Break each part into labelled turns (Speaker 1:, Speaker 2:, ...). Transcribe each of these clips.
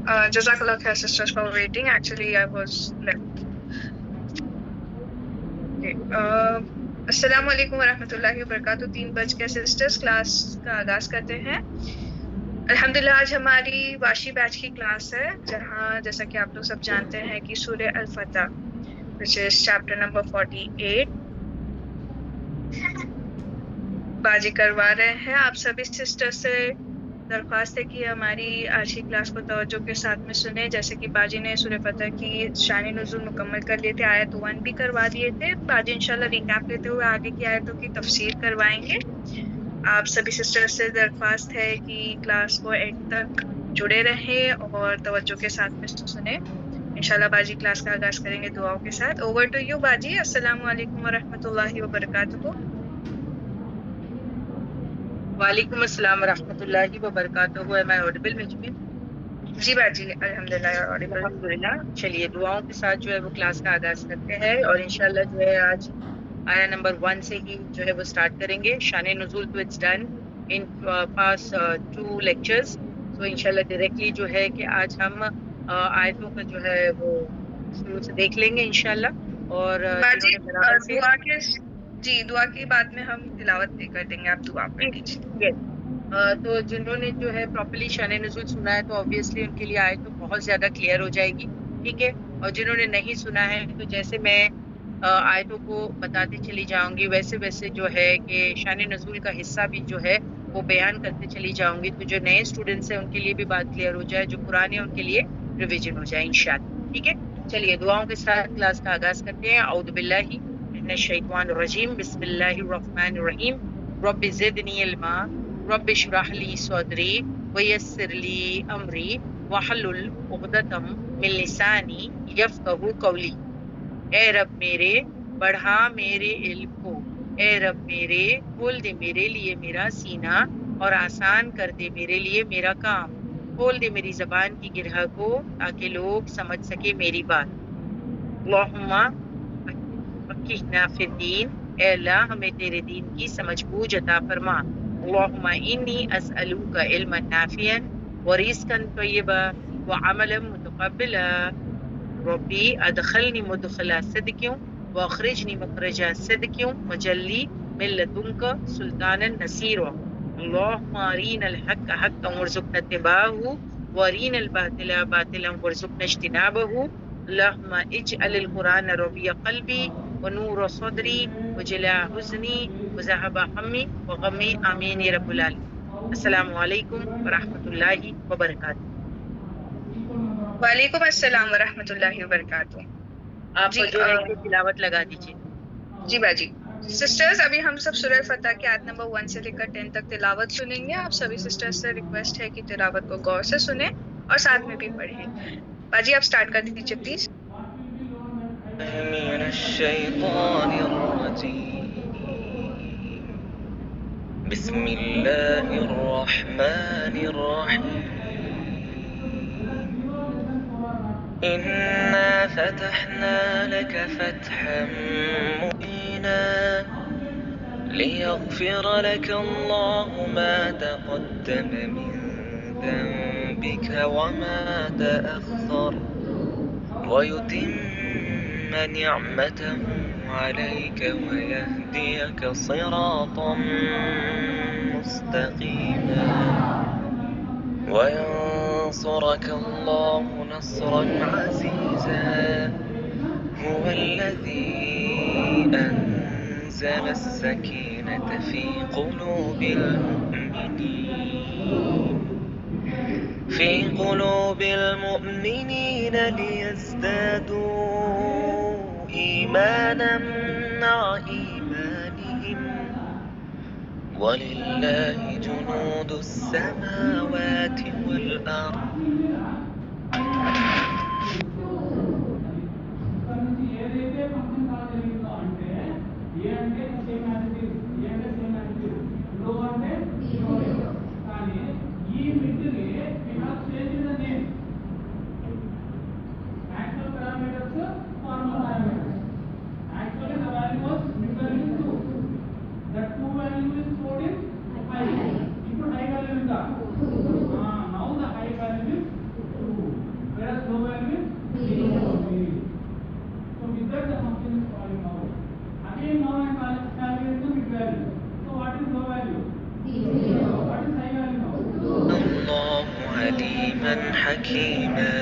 Speaker 1: Jazakallah khair sisters for waiting. Actually, I was left. Okay. السلام علیکم ورحمۃ اللہ وبرکاتہ. 3 بج کے سسٹرز کلاس کا آغاز کرتے ہیں. الحمدللہ آج ہماری واشی بیچ کی کلاس ہے جہاں جیسا کہ آپ لوگ سب جانتے ہیں کہ سورہ الفتح which is chapter number 48 باجی کروا رہے ہیں. آپ سبھی سسٹر سے درخواست ہے کہ ہماری آج کی کلاس کو توجہ کے ساتھ میں سنیں. جیسے کہ باجی نے سورہ فتح کی شان نزول مکمل کر لیے تھے, آیت 1 بھی کروا دیے تھے. باجی انشاءاللہ ریکیپ لیتے ہوئے آگے کی آیتوں کی تفسیر کروائیں گے. آپ سبھی سسٹر سے درخواست ہے کہ کلاس کو اینڈ تک جڑے رہیں اور توجہ کے ساتھ میں سنیں. انشاءاللہ باجی کلاس کا آغاز کریں گے دعاؤں کے ساتھ. اوور ٹو یو باجی. السلام علیکم ورحمۃ اللہ وبرکاتہ.
Speaker 2: وعلیکم السلام ورحمۃ اللہ وبرکاتہ. میں آڈیبل میں
Speaker 1: جی باجی الحمدللہ audible.
Speaker 2: الحمدللہ. چلیے دعاؤں کے ساتھ جو ہے وہ کلاس کا آغاز کرتے ہیں اور انشاءاللہ جو ہے آج آیا نمبر 1 سے ہی جو ہے وہ سٹارٹ کریں گے. شان نزول تو it's done in past 2 lectures. تو انشاءاللہ ڈائریکٹلی جو ہے کہ آج ہم آیتوں کا جو ہے وہ شروع سے دیکھ لیں گے انشاءاللہ. اور
Speaker 1: باجی دعا کے جی دعا کی بعد میں ہم تلاوت بھی کر دیں گے, آپ دعا پڑھ لیجیے.
Speaker 2: تو جنہوں نے جو ہے پراپرلی شان نزول سنا ہے تو آبویسلی ان کے لیے آیت تو بہت زیادہ کلیئر ہو جائے گی, ٹھیک ہے. اور جنہوں نے نہیں سنا ہے تو جیسے میں آیتوں کو بتاتی چلی جاؤں گی ویسے ویسے جو ہے کہ شان نزول کا حصہ بھی جو ہے وہ بیان کرتے چلی جاؤں گی, تو جو نئے اسٹوڈنٹس ہیں ان کے لیے بھی بات کلیئر ہو جائے, جو پرانے ہیں ان کے لیے ریویژن ہو جائے انشاءاللہ, ٹھیک ہے. چلیے دعاؤں کے ساتھ کلاس کا آغاز کرتے ہیں. اعوذ باللہ من الشیطان الرجیم. بسم اللہ الرحمن الرحیم. رب زدنی علما رب اشرح لی صدری ویسر لی امری واحلل عقدۃ من لسانی یفقہوا قولی. اے رب میرے بڑھا میرے علم کو, اے رب میرے کھول دے میرے لیے میرا سینہ اور آسان کر دے میرے لیے میرا کام. کھول دے میری زبان کی گرہ کو تاکہ لوگ سمجھ سکے میری بات. اللہم فقہنا فی الدین. اے اللہ ہمیں تیرے دین کی سمجھ بوجھ عطا فرما. اللہم انی اسألوک علما نافعا ورزقا طیبا وعملا متقبلا. ربی ادخلنی مدخل صدق واخرجنی مخرج صدق وجلی من لدنک سلطانا نصیرا. اللہم ارنا الحق حقا وارزقنا اتباعہ وارنا الباطل باطلا وارزقنا اجتنابہ. اللہم اجعل القرآن ربیع قلبی ونور صدری وجلاء حزنی وذہب ہمی وغمی. آمین یا رب العالمین. السلام علیکم ورحمۃ اللہ وبرکاتہ.
Speaker 1: وعلیکم السلام ورحمۃ اللہ وبرکاتہ.
Speaker 2: آپ جو ہے کہ تلاوت لگا دیجیے.
Speaker 1: جی باجی. سسٹرز ابھی ہم سب سورہ فتح کے آیت نمبر 1 سے لے کر 10 تک تلاوت سنیں گے. آپ سبھی سسٹرز سے ریکویسٹ ہے کہ تلاوت کو غور سے سنیں اور ساتھ میں بھی پڑھیں. باجی آپ سٹارٹ کر دیجیے پلیز.
Speaker 3: من الشیطان الرجیم. بسم اللہ الرحمن الرحیم. إنا فتحنا لك فتحا مبينا ليغفر لك الله ما تقدم من ذنبك وما تأخر ويتم نعمته عليك ويهديك صراطا مستقيما وينصرك الله نصرا عزيزا. هو الذي أنزل السكينة في قلوب المؤمنين ليزدادوا إيمانا مع إيمانهم ولله جنود السماوات والأرض. الله عليما حكيما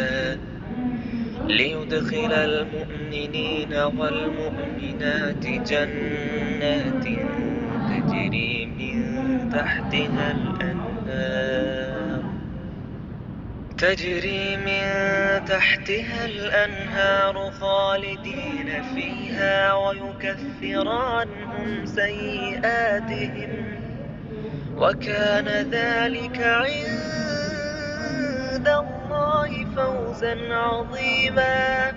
Speaker 3: ليدخل المؤمنين والمؤمنات جنات تجري من تحتها الأنهار خالدين فيها ويكفر عنهم سيئاتهم وكان ذلك عند الله فوزا عظيما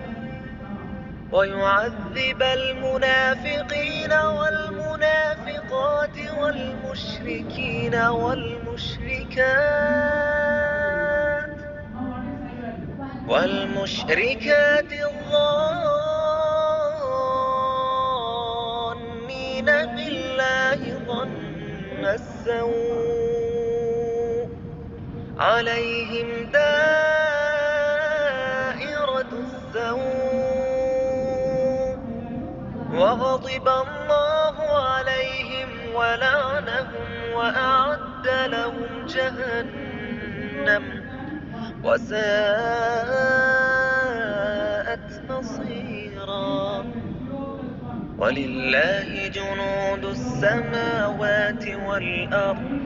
Speaker 3: ويعذب المنافقين والمنافقات والمشركات الظانين بالله ظن السوء عليهم دائرة السوء وغضب الله عليهم ولعنهم وأعد لهم جهنم وساءت مصيرا ولله جنود السماوات والأرض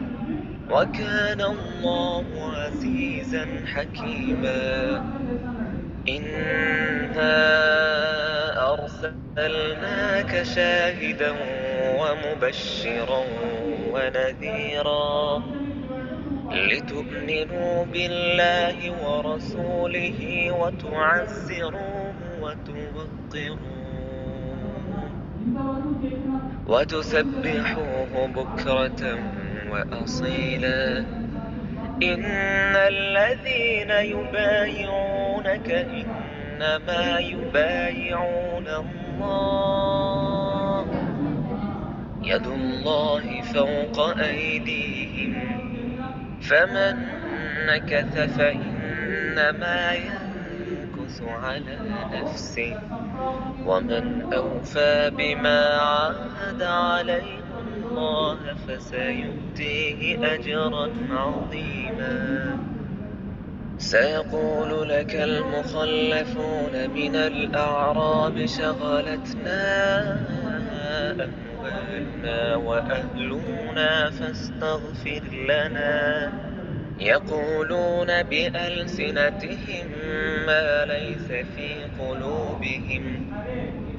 Speaker 3: وكان الله عزيزا حكيما إنا أرسلناك شاهدا ومبشرا ونذيرا لتؤمنوا بالله ورسوله وتعزروه وتوقروه وتسبحوه بكرة وأصيلا إن الذين يبايعونك إنما يبايعون الله يد الله فوق أيديهم فمن نكث فإنما ينكث على نفسه ومن أوفى بما عاهد عليه الله فسيؤتيه أجرا عظيما سيقول لك المخلفون من الأعراب شغلتنا أموالنا وأهلنا فاستغفر لنا يقولون بألسنتهم ما ليس في قلوبهم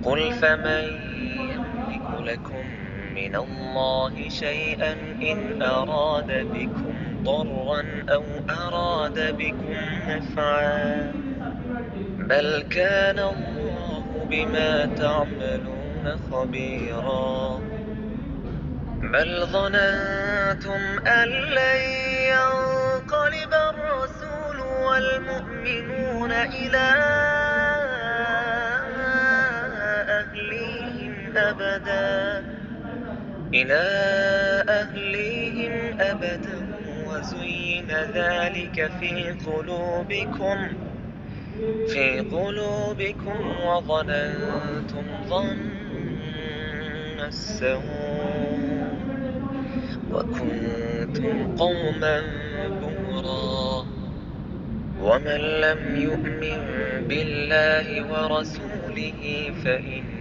Speaker 3: قل فمن يملك لكم من الله شيئا إن أراد بكم ضرا أو أراد بكم نفعا بل كان الله بما تعملون خبيرا بل ظننتم أن لن ينقلب الرسول والمؤمنون إلى أهليهم أبدا وزين ذلك في قلوبكم وظننتم ظن السوء وكنتم قوما بورا ومن لم يؤمن بالله ورسوله فإنا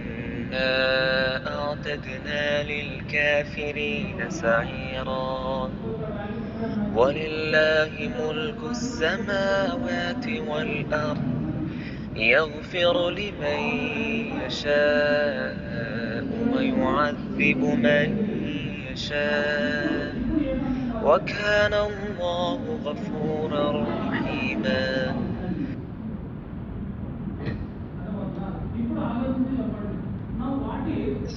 Speaker 3: أعتدنا للكافرين سعيرا ولله ملك السماوات والأرض يغفر لمن يشاء ويعذب من يشاء وكان الله غفورا رحيما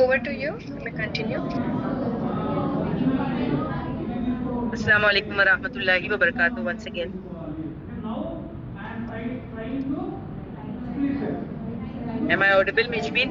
Speaker 1: over to you. May continue.
Speaker 2: Assalamu alaikum wa rahmatullahi wa barakatuh once again. Am I audible, Mijbin?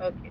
Speaker 2: Okay.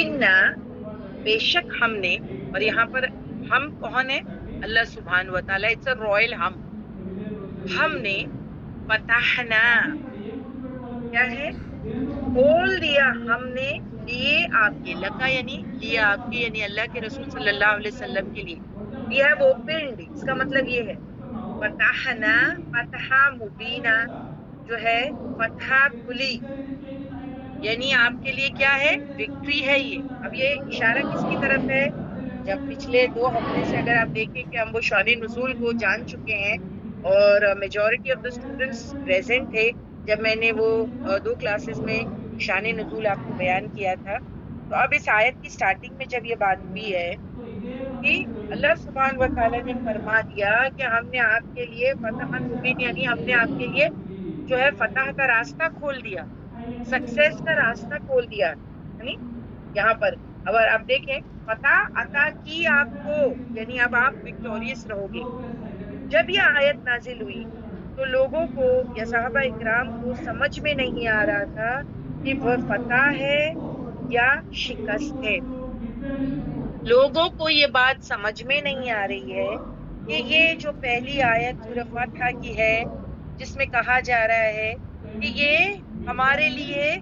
Speaker 1: Inna
Speaker 2: بے شک ہم نے, اور یہاں پر ہم کون ہے؟ اللہ سبحانہ و تعالیٰ. اٹس اے رائل ہم نے فتحنا, کیا ہے؟ کھول دیا ہم نے لیے آپ کے, لکا یعنی لیے آپ کے, یعنی اللہ کے رسول صلی اللہ علیہ وسلم کے لیے. We have opened, اس کا مطلب یہ ہے فتحنا, فتح مبینہ جو ہے فتح کھلی, یعنی آپ کے لیے کیا ہے؟ وکٹری ہے یہ. اب یہ اشارہ کس کی طرف ہے؟ جب پچھلے 2 ہفتے سے اگر آپ دیکھیں کہ ہم وہ شان نزول کو جان چکے ہیں اور majority of the students present تھے جب میں نے وہ 2 کلاسز میں شان نزول آپ کو بیان کیا تھا. تو اب اس آیت کی سٹارٹنگ میں جب یہ بات ہوئی ہے کہ اللہ سبحانہ و تعالیٰ نے فرما دیا کہ ہم نے آپ کے لیے فتح مبین, یعنی ہم نے آپ کے لیے جو ہے فتح کا راستہ کھول دیا, سکسیس کا راستہ کھول دیا. یعنی یہاں پر اگر آپ دیکھیں فتح عطا کی آپ کو, یعنی اب آپ وکٹوریس رہو گے. جب یہ آیت نازل ہوئی تو لوگوں کو یا صحابہ اکرام کو سمجھ میں نہیں آ رہا تھا کہ وہ فتح ہے یا شکست ہے. لوگوں کو یہ بات سمجھ میں نہیں آ رہی ہے کہ یہ جو پہلی آیت سورہ فتح کی ہے جس میں کہا جا رہا ہے کہ یہ ہمارے لیے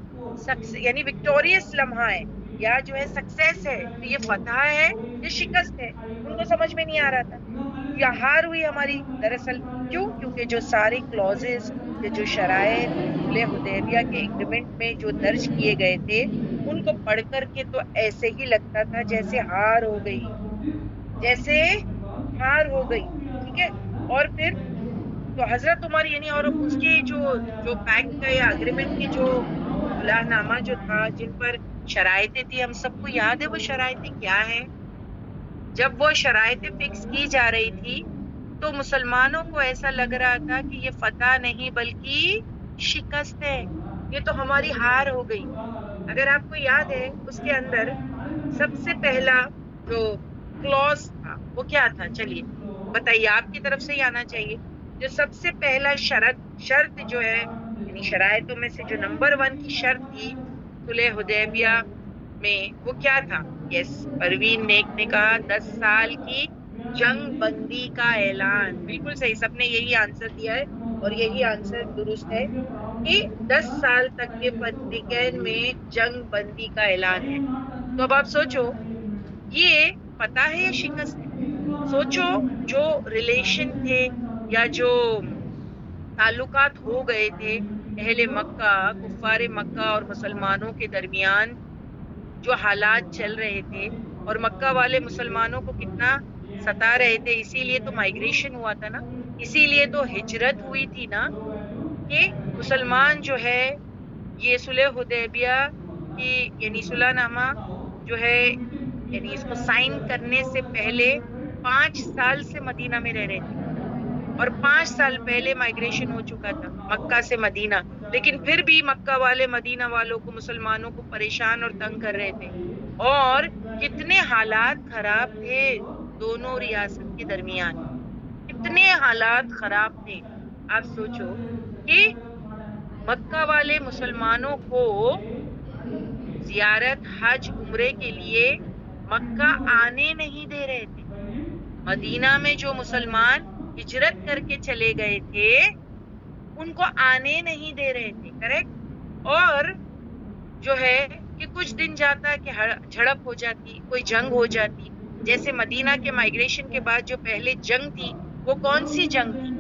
Speaker 2: یعنی وکٹوریس لمحہ ہے یا جو ہے سکسیس ہے, تو یہ فتح ہے یا شکست ہے, ان کو سمجھ میں نہیں آ رہا تھا. یا ہار ہوئی ہماری دراصل. کیوں؟ کیونکہ جو سارے کلوزز جو شرائط صلح حدیبیہ کے ایگریمنٹ میں جو درج کیے گئے تھے ان کو پڑھ کر کے تو ایسے ہی لگتا تھا جیسے ہار ہو گئی, جیسے ہار ہو گئی. ٹھیک ہے, اور پھر تو حضرت عمر یعنی اور اس کی جو پیکٹ کا یا اگریمنٹ کی جو صلح نامہ جو تھا جن پر شرائطیں تھی, ہم سب کو یاد ہے وہ شرائطیں کیا ہیں. جب وہ شرائطیں فکس کی جا رہی تھی تو مسلمانوں کو ایسا لگ رہا تھا کہ یہ فتح نہیں بلکہ شکست ہے, یہ تو ہماری ہار ہو گئی. اگر آپ کو یاد ہے اس کے اندر سب سے پہلا جو کلوز تھا وہ کیا تھا؟ چلیے بتائیے, آپ کی طرف سے ہی آنا چاہیے. جو سب سے پہلا شرط جو ہے یعنی شرائطوں میں سے جو نمبر 1 کی شرط تھی صلح حدیبیہ میں وہ کیا تھا؟ یس, پروین نیک نے کہا 10 سال کی جنگ بندی کا اعلان. بالکل صحیح, سب نے یہی آنسر دیا ہے اور یہی آنسر درست ہے کہ 10 سال تک کے فریقین میں جنگ بندی کا اعلان ہے. تو اب آپ سوچو یہ فتح ہے یا شکست ہے؟ سوچو جو ریلیشن تھے یا جو تعلقات ہو گئے تھے اہل مکہ, کفار مکہ اور مسلمانوں کے درمیان, جو حالات چل رہے تھے اور مکہ والے مسلمانوں کو کتنا ستا رہے تھے. اسی لیے تو مائگریشن ہوا تھا نا, اسی لیے تو ہجرت ہوئی تھی نا کہ مسلمان جو ہے یہ صلح حدیبیہ کی یعنی صلح نامہ جو ہے یعنی اس کو سائن کرنے سے پہلے 5 سال سے مدینہ میں رہ رہے تھے اور 5 سال پہلے مائگریشن ہو چکا تھا مکہ سے مدینہ, لیکن پھر بھی مکہ والے مدینہ والوں کو مسلمانوں کو پریشان اور تنگ کر رہے تھے. اور کتنے حالات خراب تھے دونوں ریاست کے درمیان, کتنے حالات خراب تھے. آپ سوچو کہ مکہ والے مسلمانوں کو زیارت حج عمرے کے لیے مکہ آنے نہیں دے رہے تھے. مدینہ میں جو مسلمان ہجرت کر کے چلے گئے تھے ان کو آنے نہیں دے رہے تھے. کریکٹ. اور جو ہے کہ کچھ دن جاتا کہ جھڑپ ہو جاتی, کوئی جنگ ہو جاتی. جیسے مدینہ کے مائگریشن کے بعد جو پہلے جنگ تھی وہ کون سی جنگ تھی؟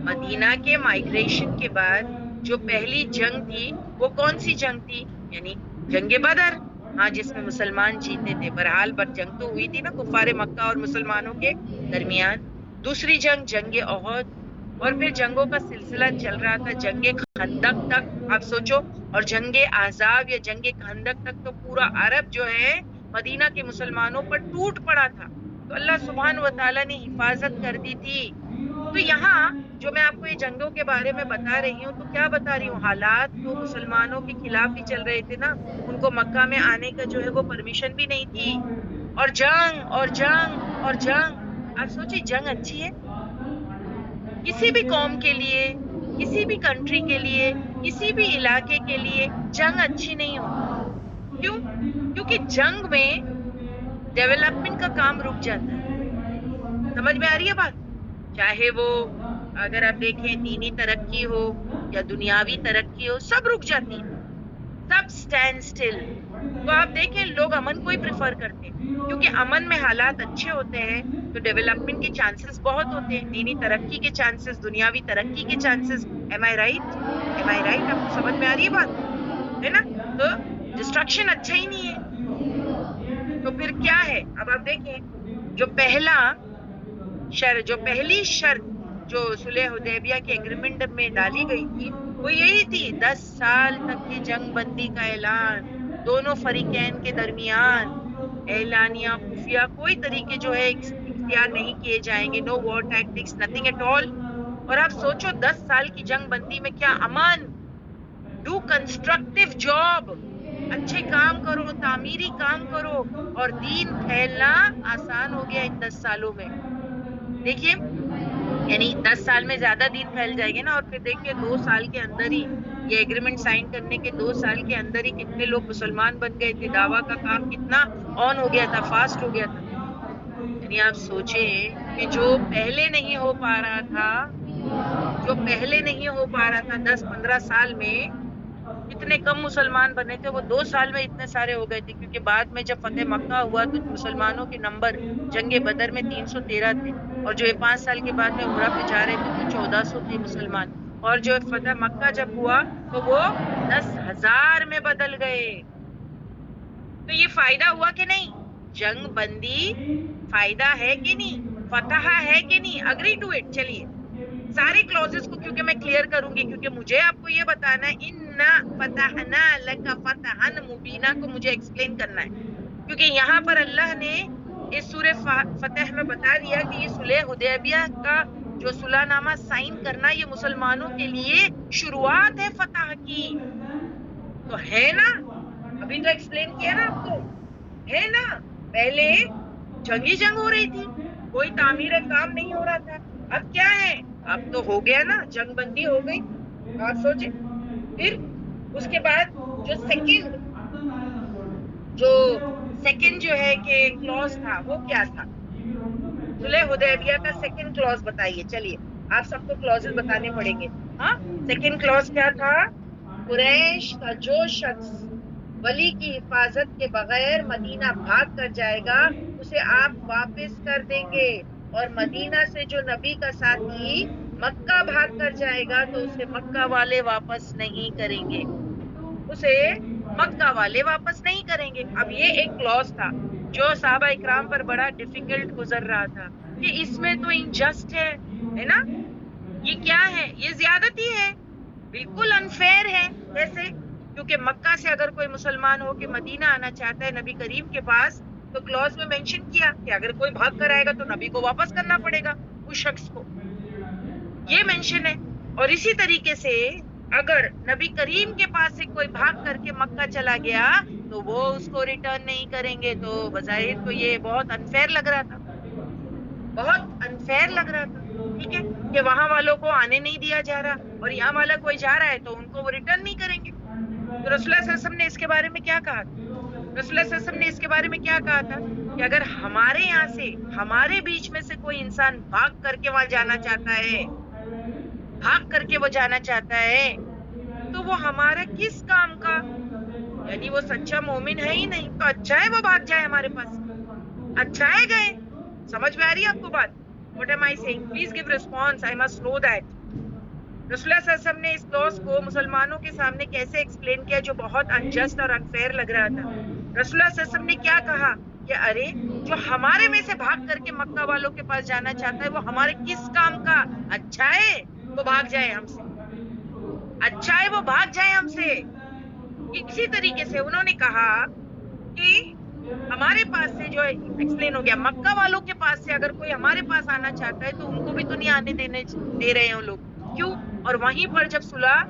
Speaker 2: مدینہ کے مائگریشن کے بعد جو پہلی جنگ تھی وہ کون سی جنگ تھی؟ یعنی جنگ بدر. ہاں, جس میں مسلمان جیتے تھے. بہرحال جنگ تو ہوئی تھی نا کفار مکہ اور مسلمانوں کے درمیان. دوسری جنگ جنگ احد, اور پھر جنگوں کا سلسلہ چل رہا تھا جنگ خندق تک. آپ سوچو, اور جنگ احزاب یا جنگ خندق تک تو پورا عرب جو ہے مدینہ کے مسلمانوں پر ٹوٹ پڑا تھا. تو اللہ سبحانہ و تعالیٰ نے حفاظت کر دی تھی. تو یہاں جو میں آپ کو یہ جنگوں کے بارے میں بتا رہی ہوں تو کیا بتا رہی ہوں, حالات تو مسلمانوں کے خلاف ہی چل رہے تھے نا. ان کو مکہ میں آنے کا جو ہے وہ پرمیشن بھی نہیں تھی, اور جنگ اور جنگ اور جنگ. آپ سوچیں جنگ اچھی ہے کسی بھی قوم کے لیے, کسی بھی کنٹری کے لیے, کسی بھی علاقے کے لیے جنگ اچھی نہیں ہوتی. کیوں؟ کیونکہ جنگ میں ڈیولپمنٹ کا کام رک جاتا ہے. سمجھ میں آ رہی ہے بات؟ چاہے وہ اگر آپ دیکھیں دینی ترقی ہو یا دنیاوی ترقی ہو، سب رک جاتی ہے، سب اسٹینڈ اسٹل. تو آپ دیکھیں لوگ امن کو ہی پریفر کرتے ہیں، کیونکہ امن میں حالات اچھے ہوتے ہیں تو ڈیولپمنٹ کے چانسز بہت ہوتے ہیں، دینی ترقی کے چانسز، دنیاوی ترقی کے چانسز. ایم آئی رائٹ؟ ایم آئی رائٹ؟ آپ کو سمجھ میں آ رہی ہے بات؟ ہے نا؟ تو ڈسٹرکشن اچھا ہی نہیں ہے. تو پھر کیا ہے؟ اب آپ دیکھیں جو پہلی شرط جو صلح حدیبیہ کے ایگریمنٹ میں ڈالی گئی تھی وہ یہی تھی، 10 سال تک کی جنگ بندی کا اعلان، دونوں فریقین کے درمیان اعلانیہ خفیہ کوئی طریقے جو ہے اختیار نہیں کیے جائیں گے، نو وار ٹیکٹکس، نتھنگ ایٹ آل. اور آپ سوچو 10 سال کی جنگ بندی میں کیا امان، ڈو کنسٹرکٹیو جاب، اچھے کام کرو، تعمیری کام کرو، اور دین پھیلنا آسان ہو گیا ان 10 سالوں میں. دیکھیے یعنی 10 سال میں زیادہ دین پھیل جائے گے نا، اور پھر دیکھیے 2 سال کے اندر ہی یہ ایگریمنٹ سائن کرنے کے 2 سال کے اندر ہی کتنے لوگ مسلمان بن گئے تھے، دعویٰ کا کام کتنا آن ہو گیا تھا، فاسٹ ہو گیا تھا. یعنی آپ سوچیں کہ جو پہلے نہیں ہو پا رہا تھا، 10-15 سال میں کتنے کم مسلمان بنے تھے، وہ 2 سال میں اتنے سارے ہو گئے تھے. کیونکہ بعد میں جب فتح مکہ ہوا تو مسلمانوں کے نمبر جنگ بدر میں 313 تھے، اور جو 5 سال کے بعد میں عمرہ پہ جا رہے تھے تو 1400 تھے مسلمان، اور جو فتح مکہ جب ہوا تو وہ 10,000 میں بدل گئے. تو یہ فائدہ ہوا کہ نہیں؟ جنگ بندی فائدہ ہے کہ نہیں؟ فتح ہے کہ نہیں؟ Agree to it. چلیے سارے کلوزز کو کیونکہ میں کلیئر کروں گی، کیونکہ مجھے آپ کو یہ بتانا ہے اِنَّا فَتَحْنَا لَكَ فَتَحًا مُبِينًا کو مجھے ایکسپلین کرنا ہے، کیونکہ یہاں پر اللہ نے اس سورہ فتح میں بتا دیا کہ یہ صلح حدیبیہ کا جو صلح نامہ سائن کرنا یہ مسلمانوں کے لیے شروعات ہے فتح کی. تو ہے نا، ابھی تو ایکسپلین کیا نا آپ کو، ہے نا؟ پہلے جنگ ہی جنگ ہو رہی تھی، کوئی تعمیر کام نہیں ہو رہا تھا. اب کیا ہے؟ اب تو ہو گیا نا، جنگ بندی ہو گئی. آپ سوچیں پھر اس کے بعد جو سیکنڈ جو ہے کہ کلوز تھا وہ کیا تھا؟ صلح حدیبیہ کا سیکنڈ کلوز بتائیے. چلیے آپ سب کو کلوزز بتانے پڑیں گے. ہاں سیکنڈ کلوز کیا تھا؟ قریش کا جو شخص ولی کی حفاظت کے بغیر مدینہ بھاگ کر جائے گا اسے آپ واپس کر دیں گے، اور مدینہ سے جو نبی کا ساتھی مکہ بھاگ کر جائے گا تو اسے مکہ والے واپس نہیں کریں گے، اسے مکہ والے واپس نہیں کریں گے. اب یہ ایک کلوز تھا جو صحابہ اکرام پر بڑا ڈیفیکلٹ گزر رہا تھا کہ اس میں تو انجسٹ ہے نا، یہ کیا ہے؟ یہ زیادتی ہے، بالکل انفیئر ہے. کیسے؟ کیونکہ مکہ سے اگر کوئی مسلمان ہو کہ مدینہ آنا چاہتا ہے نبی کریم کے پاس تو کلوز میں مینشن کیا کہ اگر کوئی بھاگ کر آئے گا تو نبی کو واپس کرنا پڑے گا اس شخص کو، یہ مینشن ہے. اور اسی طریقے سے اگر نبی کریم کے پاس سے کوئی بھاگ کر کے مکہ چلا گیا تو وہ اس کو ریٹرن نہیں کریں گے. تو بظاہر تو یہ بہت انفیئر لگ رہا تھا، بہت انفیئر لگ رہا تھا، ٹھیک ہے، کہ وہاں والوں کو آنے نہیں دیا جا رہا اور یہاں والا کوئی جا رہا ہے تو ان کو وہ ریٹرن نہیں کریں گے. تو رسول اللہ صلی اللہ علیہ وسلم نے اس کے بارے میں کیا کہا تھا؟ رسول اللہ صلی اللہ علیہ وسلم نے اس کے بارے میں کیا کہا تھا کہ اگر ہمارے یہاں سے، ہمارے بیچ میں سے کوئی انسان بھاگ کر کے وہاں جانا چاہتا ہے، بھاگ کر کے وہ جانا چاہتا ہے تو وہ ہمارا کس کام کا؟ یعنی وہ سچا مومن ہے ہی نہیں، تو اچھا ہے وہ بھاگ جائے ہمارے پاس، اچھا ہے گئے. سمجھ میں آ رہی ہے آپ کو بات؟ What am I saying? Please give response. I must know that. رسول اللہ صلی اللہ علیہ وسلم نے اس کلوز کو مسلمانوں کے سامنے کیسے ایکسپلین کیا جو بہت انجسٹ اور انفیئر لگ رہا تھا؟ رسول اللہ صلی اللہ علیہ وسلم نے کیا کہا کہ ارے جو ہمارے میں سے بھاگ کر کے مکہ والوں کے پاس جانا چاہتا ہے وہ ہمارے کس کام کا؟ اچھا ہے وہ بھاگ جائے ہم سے، اچھا ہے وہ بھاگ جائے ہم سے. اسی طریقے سے انہوں نے کہا کہ ہمارے پاس سے جو ایکسپلین ہو گیا، مکہ والوں کے پاس سے اگر کوئی ہمارے پاس آنا چاہتا ہے تو ان کو بھی تو نہیں آنے دے رہے ہیں لوگ. کیوں؟ اور وہیں پر جب صلح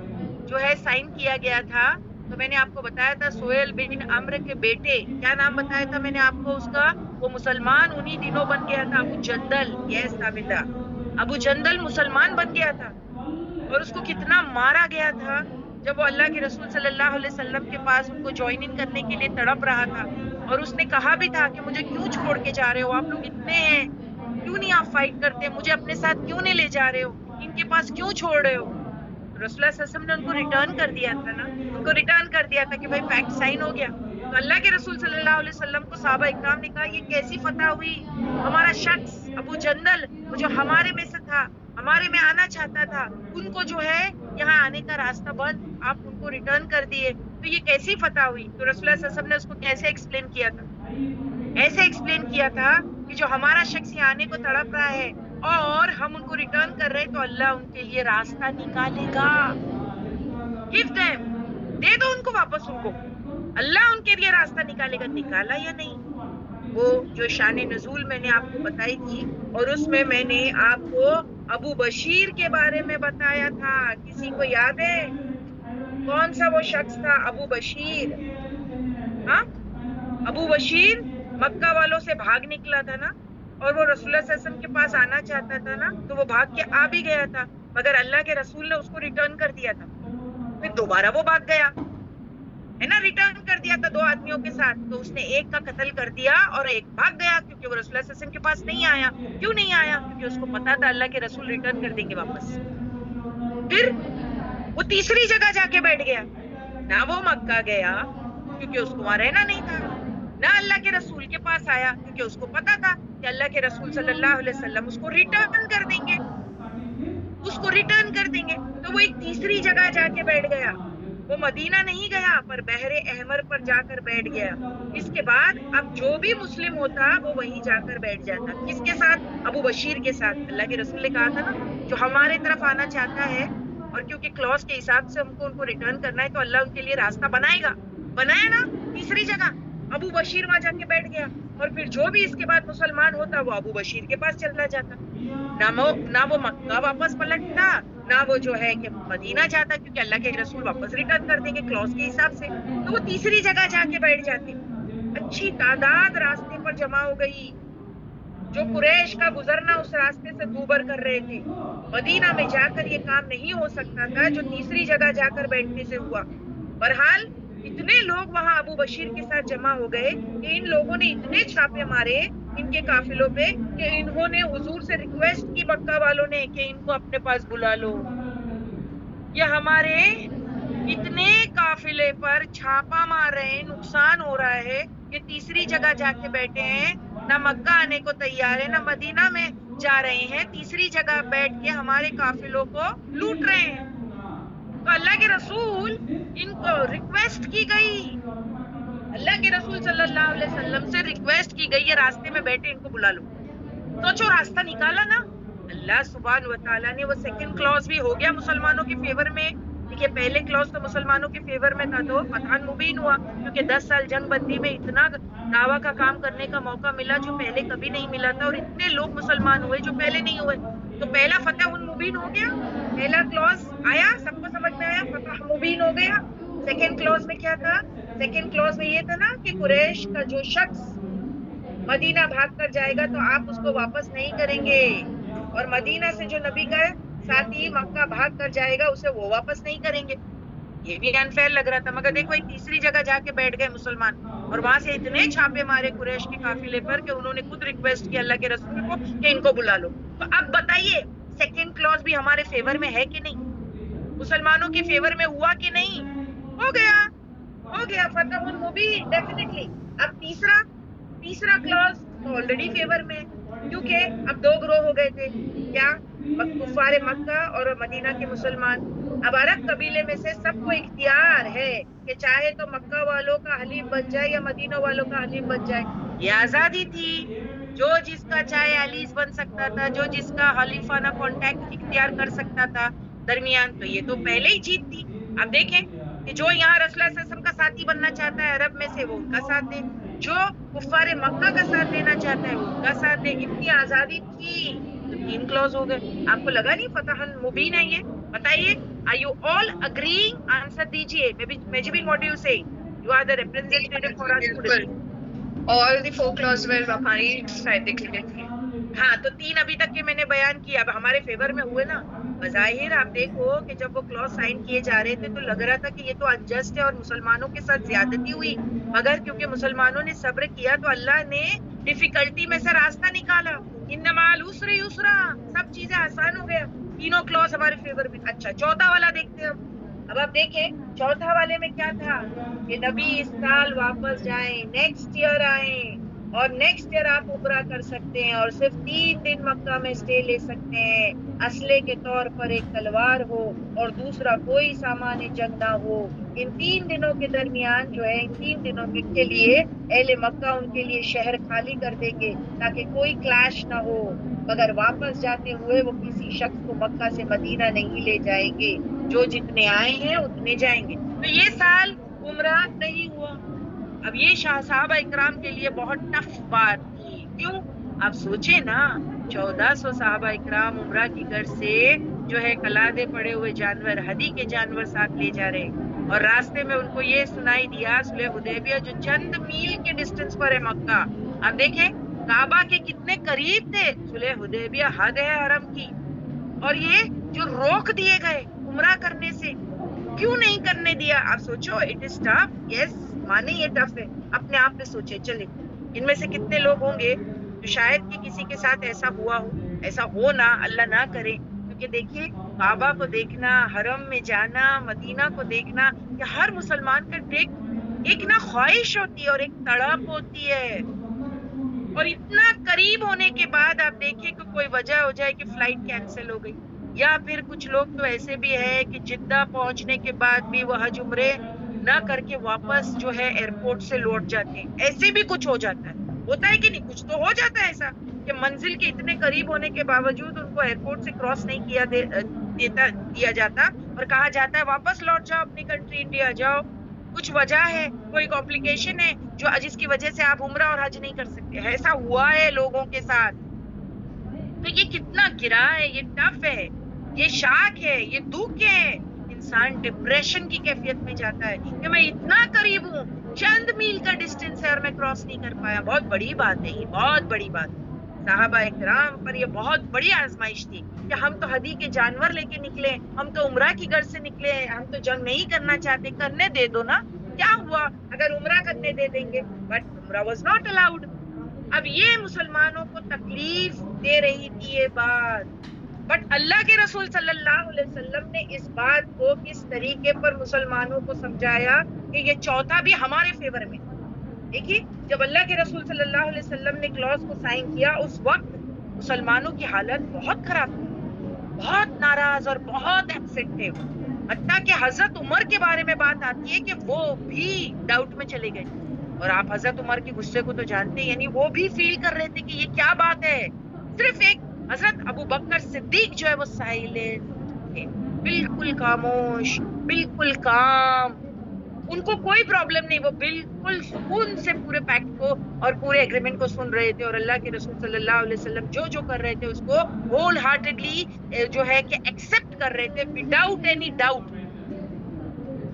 Speaker 2: جو ہے سائن کیا گیا تھا تو میں نے آپ کو بتایا تھا سہیل بن عمرو کے بیٹے، کیا نام بتایا تھا میں نے آپ کو اس کا؟ وہ مسلمان انہی دنوں بن گیا تھا، ابو جندل. یس عابدہ، ابو جندل مسلمان بن گیا تھا اور اس کو کتنا مارا گیا تھا. جب وہ اللہ کے رسول صلی اللہ علیہ وسلم کے پاس ان کو جوائن ان کرنے کے لیے تڑپ رہا تھا اور اس نے کہا بھی تھا کہ مجھے کیوں چھوڑ کے جا رہے ہو, آپ لوگ اتنے ہیں, کیوں نہیں آپ فائٹ کرتے, مجھے اپنے ساتھ کیوں نہیں لے جا رہے ہو, ان کے پاس کیوں چھوڑ رہے ہو. رسول اللہ صلی اللہ علیہ وسلم نے ان کو ریٹرن کر دیا تھا نا, ان کو ریٹرن کر دیا تھا کہ بھائی پیکٹ سائن ہو گیا. تو اللہ کے رسول صلی اللہ علیہ وسلم کو صحابہ اکرام نے کہا یہ کیسی فتح ہوئی, ہمارا شخص ابو جندل وہ جو ہمارے میں سے تھا, ہمارے میں آنا چاہتا تھا, ان کو جو ہے یہاں آنے کا راستہ بند, آپ ان کو ریٹرن کر دیے, تو یہ کیسی فتح ہوئی. تو رسول اللہ صلی اللہ علیہ وسلم نے اس کو کیسے ایکسپلین کیا تھا, ایسے ایکسپلین کیا تھا کہ جو ہمارا شخص یہاں آنے کو تڑپ رہا ہے اور ہم ان کو ریٹرن کر رہے تو اللہ ان کے لیے راستہ نکالے گا. Give them, دے دو ان کو واپس, ان کو اللہ ان کے لیے راستہ نکالے گا. نکالا یا نہیں, وہ جو شان نزول میں نے آپ کو بتائی تھی اور اس میں میں نے آپ کو ابو بشیر کے بارے میں بتایا تھا. کسی کو یاد ہے کون سا وہ شخص تھا ابو بشیر؟ ہاں, ابو بشیر مکہ والوں سے بھاگ نکلا تھا نا, اور وہ رسول اللہ صلی اللہ علیہ وسلم کے پاس آنا چاہتا تھا نا, تو وہ بھاگ کے آ بھی گیا تھا, مگر اللہ کے رسول نے اس کو ریٹرن کر دیا تھا. پھر دوبارہ وہ بھاگ گیا ہے نا, ریٹرن کر دیا تھا 2 آدمیوں کے ساتھ, تو اس نے ایک کا قتل کر دیا اور ایک بھاگ گیا, کیونکہ وہ رسول اللہ صلی اللہ علیہ وسلم کے پاس نہیں آیا. کیوں نہیں آیا؟ کیونکہ اس کو پتا تھا اللہ کے رسول ریٹرن کر دیں گے واپس. پھر وہ تیسری جگہ جا کے بیٹھ گیا, نہ وہ مکہ گیا کیونکہ اس کو وہاں رہنا نہیں تھا, نہ اللہ کے رسول کے پاس آیا کیونکہ اس کو پتا تھا کہ اللہ کے رسول صلی اللہ علیہ وسلم اس کو ریٹرن کر دیں گے, اس کو ریٹرن کر دیں گے. تو وہ ایک تیسری جگہ جا کے بیٹھ گیا. وہ مدینہ نہیں گیا پر بحر احمر پر جا کر بیٹھ گیا. اس کے بعد اب جو بھی مسلم ہوتا وہ وہیں جا کر بیٹھ جاتا. کس کے ساتھ؟ ابو بشیر کے ساتھ. اللہ کے رسول نے کہا تھا نا جو ہمارے طرف آنا چاہتا ہے اور کیونکہ کلوز کے حساب سے ہم کو ان کو ریٹرن کرنا ہے تو اللہ ان کے لیے راستہ بنائے گا. بنایا نا تیسری جگہ, ابو بشیر وہاں جا کے بیٹھ گیا. اور پھر جو بھی اس کے بعد مسلمان ہوتا وہ ابو بشیر کے پاس چلا جاتا. نہ وہ مکہ واپس پلٹتا, نہ وہ جو ہے کہ مدینہ جاتا, کیونکہ اللہ کے رسول واپس ریٹرن کر دیں گے کلوز کے حساب سے. تو وہ تیسری جگہ جا کے بیٹھ جاتے. اچھی تعداد راستے پر جمع ہو گئی. جو قریش کا گزرنا اس راستے سے دوبر کر رہے تھے, مدینہ میں جا کر یہ کام نہیں ہو سکتا تھا جو تیسری جگہ جا کر بیٹھنے سے ہوا. بہرحال اتنے لوگ وہاں ابو بشیر کے ساتھ جمع ہو گئے کہ ان لوگوں نے اتنے چھاپے مارے ان کے قافلوں پہ کہ انہوں نے حضور سے ریکویسٹ کی مکہ والوں نے کہ ان کو اپنے پاس بلا لو. یہ ہمارے اتنے قافلے پر چھاپا مار رہے ہیں, نقصان ہو رہا ہے کہ تیسری جگہ جا کے بیٹھے ہیں, نہ مکہ آنے کو تیار ہے نہ مدینہ میں جا رہے ہیں, تیسری جگہ بیٹھ کے ہمارے قافلوں کو لوٹ رہے ہیں. تو اللہ کے رسول ان کو ریکویسٹ کی گئی, اللہ کے رسول صلی اللہ علیہ وسلم سے ریکویسٹ کی گئی یہ راستے میں بیٹھے ان کو بلا لو. سوچو راستہ نکالا نا اللہ سبحانہ و تعالیٰ نے. وہ سیکنڈ کلوز بھی ہو گیا مسلمانوں کے فیور میں. دیکھیے پہلے کلوز تو مسلمانوں کے فیور میں تھا تو فتح مبین ہوا, کیونکہ 10 سال جنگ بندی میں اتنا دعویٰ کا کام کرنے کا موقع ملا جو پہلے کبھی نہیں ملا تھا, اور اتنے لوگ مسلمان ہوئے جو پہلے نہیں ہوئے. تو پہلا فتح مبین ہو گیا, پہلا کلوز آیا, سب کو سمجھ میں آیا, فتح مبین ہو گیا. سیکنڈ کلوز میں کیا تھا؟ سیکنڈ کلوز میں یہ تھا نا کہ قریش کا جو شخص مدینہ بھاگ کر جائے گا تو آپ اس کو واپس نہیں کریں گے, اور مدینہ سے جو نبی کا ساتھی مکہ بھاگ کر جائے گا اسے وہ واپس نہیں کریں گے. یہ بھی انفیئر لگ رہا تھا, مگر دیکھو ایک تیسری جگہ جا کے بیٹھ گئے مسلمان, اور وہاں سے اتنے چھاپے مارے قریش کے قافلے پر کہ انہوں نے خود ریکویسٹ کی اللہ کے رسول کو کہ ان کو بلا لو. تو اب بتائیے سیکنڈ کلوز بھی ہمارے فیور میں ہے کہ نہیں, مسلمانوں کے فیور میں ہوا کہ نہیں؟ ہو گیا فتح مبین ڈیفینیٹلی. اب تیسرا کلوز تو آلریڈی فیور میں, کیونکہ اب 2 گروہ ہو گئے تھے. کیا؟ کفار مکہ اور مدینہ کے مسلمان. اب عرب قبیلے میں سے سب کو اختیار ہے کہ چاہے تو مکہ والوں کا حلیف بن جائے یا مدینہ والوں کا حلیف بن جائے. یہ آزادی تھی, جو جس کا چاہے حلیف بن سکتا تھا, جو جس کا حلیفانہ کانٹیکٹ اختیار کر سکتا تھا درمیان. تو یہ تو پہلے ہی جیت تھی. اب دیکھیں کہ جو یہاں رسول اللہ صلی اللہ علیہ وسلم کا ساتھی بننا چاہتا ہے عرب میں سے وہ ان کا ساتھ دے, جو کفار مکہ کا ساتھ دینا چاہتا ہے وہ ان کا ساتھ دے. اتنی آزادی تھی. 3 کلوز ہو گئے. آپ کو لگا نہیں فتح مبین ہے یہ؟ بتائیے, are you all agreeing? Answer دیجیے. Maybe what do you say? You are the representative for us today.
Speaker 1: All the 4 clauses were ہماری فائدے کے لیے تھے.
Speaker 2: ہاں, تو 3 ابھی تک کے میں نے بیان کیا, اب ہمارے فیور میں ہوئے نا. بظاہر آپ دیکھو کہ جب وہ کلوز سائن کیے جا رہے تھے تو لگ رہا تھا کہ یہ تو انجسٹ ہے اور مسلمانوں کے ساتھ زیادتی ہوئی، مگر کیونکہ مسلمانوں نے صبر کیا تو اللہ نے ڈیفیکلٹی میں سے راستہ نکالا. انما العسر یسرا، سب چیزیں آسان ہو گیا، تینوں کلوز ہمارے فیور میں. اچھا چوتھا والا دیکھتے ہیں اب آپ دیکھیں چوتھا والے میں کیا تھا کہ نبی اس سال واپس جائیں، نیکسٹ ایئر آئیں، اور نیکسٹ ایئر آپ عمرہ کر سکتے ہیں اور صرف 3 دن مکہ میں اسٹے لے سکتے ہیں. اسلحے کے طور پر ایک تلوار ہو اور دوسرا کوئی سامان جنگ نہ ہو. ان 3 دنوں کے درمیان جو ہے، ان 3 دنوں کے لیے اہل مکہ ان کے لیے شہر خالی کر دیں گے تاکہ کوئی کلیش نہ ہو، مگر واپس جاتے ہوئے وہ کسی شخص کو مکہ سے مدینہ نہیں لے جائیں گے، جو جتنے آئے ہیں اتنے جائیں گے. تو یہ سال عمرہ نہیں ہوا. اب یہ صحابہ اکرام کے لیے بہت ٹف بات تھی. کیوں؟ آپ سوچیں نا، 1400 صحابہ اکرام عمرہ کی غرض سے جو ہے کلادے پڑے ہوئے جانور، ہدی کے جانور ساتھ لے جا رہے، اور راستے میں ان کو یہ سنائی دیا صلح حدیبیہ جو چند میل کے ڈسٹینس پر ہے مکہ. آپ دیکھیں کعبہ کے کتنے قریب تھے. صلح حدیبیہ حد ہے حرم کی، اور یہ جو روک دیے گئے عمرہ کرنے سے، کیوں نہیں کرنے دیا؟ آپ سوچو، اٹ از ٹف. یس، مانے یہ ٹف ہے. اپنے آپ پہ سوچے. چلے ان میں سے کتنے لوگ ہوں گے جو شاید کہ کسی کے ساتھ ایسا ہوا ہو، ایسا ہو نہ، اللہ نہ کرے. کیونکہ دیکھیے کعبہ کو دیکھنا، حرم میں جانا، مدینہ کو دیکھنا، کہ ہر مسلمان کا ایک نہ خواہش ہوتی ہے اور ایک تڑپ ہوتی ہے. اور اتنا قریب ہونے کے بعد آپ دیکھیں کہ کوئی وجہ ہو جائے کہ فلائٹ کینسل ہو گئی، یا پھر کچھ لوگ تو ایسے بھی ہے کہ جدہ پہنچنے کے بعد بھی وہ حج عمرے نہ کر کے واپس جو ہے ایئرپورٹ سے لوٹ جاتے ہیں. ایسے بھی کچھ ہو جاتا ہے، ہوتا ہے کہ نہیں؟ کچھ تو ہو جاتا ہے ایسا کہ منزل کے اتنے قریب ہونے کے باوجود ان کو ایئرپورٹ سے کراس نہیں دیا جاتا اور کہا جاتا ہے واپس لوٹ جاؤ اپنی کنٹری انڈیا جاؤ. کچھ وجہ ہے، کوئی کمپلیکیشن ہے جو جس کی وجہ سے آپ عمرہ اور حج نہیں کر سکتے. ایسا ہوا ہے لوگوں کے ساتھ. تو یہ کتنا گرا ہے، یہ ٹف ہے، یہ شاک ہے، یہ دکھ ہے. انسان ڈپریشن کی کیفیت میں جاتا ہے کہ میں اتنا قریب ہوں، چند میل کا ڈسٹینس ہے اور میں کراس نہیں کر پایا. بہت بڑی بات ہے، یہ بہت بڑی بات ہے. صحابہ اکرام پر یہ بہت بڑی آزمائش تھی کہ ہم تو ہدی کے جانور لے کے نکلے، ہم تو عمرہ کی غرض سے نکلے ہیں، ہم تو جنگ نہیں کرنا چاہتے. کرنے دے دو نا. کیا ہوا اگر عمرہ کرنے دے دیں گے؟ بٹ عمرہ واز ناٹ الاؤڈ. اب یہ مسلمانوں کو تکلیف دے رہی تھی یہ بات، بٹ اللہ کے رسول صلی اللہ علیہ وسلم نے اس بات کو کس طریقے پر مسلمانوں کو سمجھایا کہ یہ چوتھا بھی ہمارے فیور میں. دیکھیے جب اللہ کے رسول صلی اللہ علیہ وسلم نے کلوز کو سائن کیا اس وقت مسلمانوں کی حالت بہت خراب تھی، بہت ناراض اور بہت اپسیٹ تھے. حتیٰ کہ حضرت عمر کے بارے میں بات آتی ہے کہ وہ بھی ڈاؤٹ میں چلے گئے. اور آپ حضرت عمر کے غصے کو تو جانتے ہیں، یعنی وہ بھی فیل کر رہے تھے کہ یہ کیا بات ہے. صرف ایک حضرت ابو بکر صدیق جو ہے وہ سائلنٹ تھے، بالکل خاموش، بالکل کام. ان کو کوئی پرابلم نہیں، وہ بالکل سکون سے پورے پیکٹ کو اور پورے ایگریمنٹ کو سن رہے تھے، اور اللہ کے رسول صلی اللہ علیہ وسلم جو کر رہے تھے اس کو ہول ہارٹیڈلی جو ہے کہ ایکسپٹ کر رہے تھے وداؤٹ اینی ڈاؤٹ.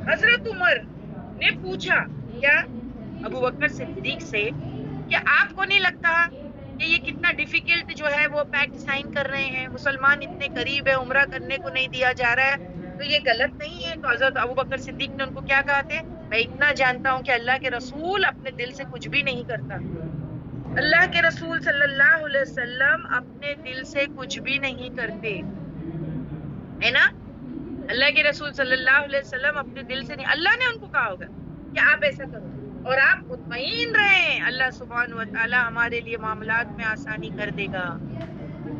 Speaker 2: حضرت عمر نے پوچھا کیا ابو بکر صدیق سے کہ آپ کو نہیں لگتا کہ یہ کتنا ڈیفیکلٹ جو ہے وہ پیکٹ سائن کر رہے ہیں، مسلمان اتنے قریب ہے، عمرہ کرنے کو نہیں دیا جا رہا ہے، تو یہ غلط نہیں ہے؟ تو حضرت ابو بکر صدیق نے ان کو کیا کہا تھے؟ میں اتنا جانتا ہوں کہ اللہ کے رسول اپنے دل سے کچھ بھی نہیں کرتا. اللہ کے رسول صلی اللہ علیہ وسلم اپنے دل سے کچھ بھی نہیں کرتے، ہے نا؟ اللہ کے رسول صلی اللہ علیہ وسلم اپنے دل سے نہیں. اللہ نے ان کو کہا ہوگا کہ آپ ایسا کرو اور آپ مطمئن رہیں، اللہ سبحانہ و تعالی ہمارے لیے معاملات میں آسانی کر دے گا،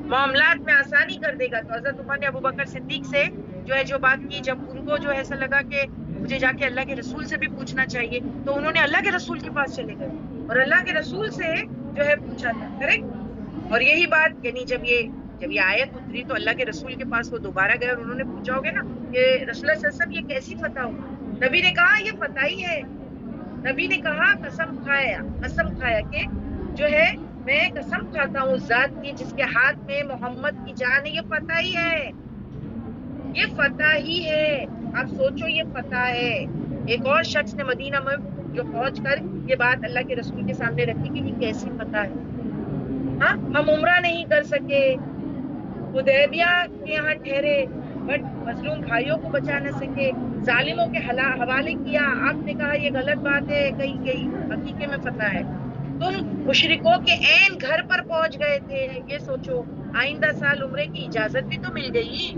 Speaker 2: معاملات میں آسانی کر دے گا. تو حضرت عمر نے ابو بکر صدیق سے جو ہے جو بات کی، جب ان کو جو ایسا لگا کہ مجھے جا کے اللہ کے رسول سے بھی پوچھنا چاہیے، تو انہوں نے اللہ کے رسول کے پاس چلے گئے اور اللہ کے رسول سے جو ہے پوچھا تھا. کریکٹ؟ اور یہی بات یعنی جب یہ آیت اتری تو اللہ کے رسول کے پاس وہ دوبارہ گئے اور انہوں نے پوچھا ہوگا نا کہ رسول اللہ صلی اللہ علیہ وسلم یہ کیسی فتح ہو؟ نبی نے کہا یہ فتح ہی ہے. نبی نے کہا قسم کھایا کہ جو ہے میں قسم کھاتا ہوں ذات کی جس کے ہاتھ میں محمد کی جان ہے، یہ فتح ہی ہے، یہ فتح ہی ہے. آپ سوچو یہ فتح ہے. ایک اور شخص نے مدینہ میں جو پہنچ کر یہ بات اللہ کے رسول کے سامنے رکھی کہ یہ کیسی فتح ہے. ہاں ہم عمرہ نہیں کر سکے، حدیبیہ کے یہاں ٹھہرے، مظلوم بھائیوں کو بچا نہ سکے, ظالموں کے حوالے کیا. آپ نے کہا یہ غلط بات ہے, کہی گئی, حقیقت میں فتح ہے. تم مشرکوں کے عین گھر پر پہنچ گئے تھے. یہ سوچو, آئندہ سال عمرے کی اجازت بھی تو مل گئی.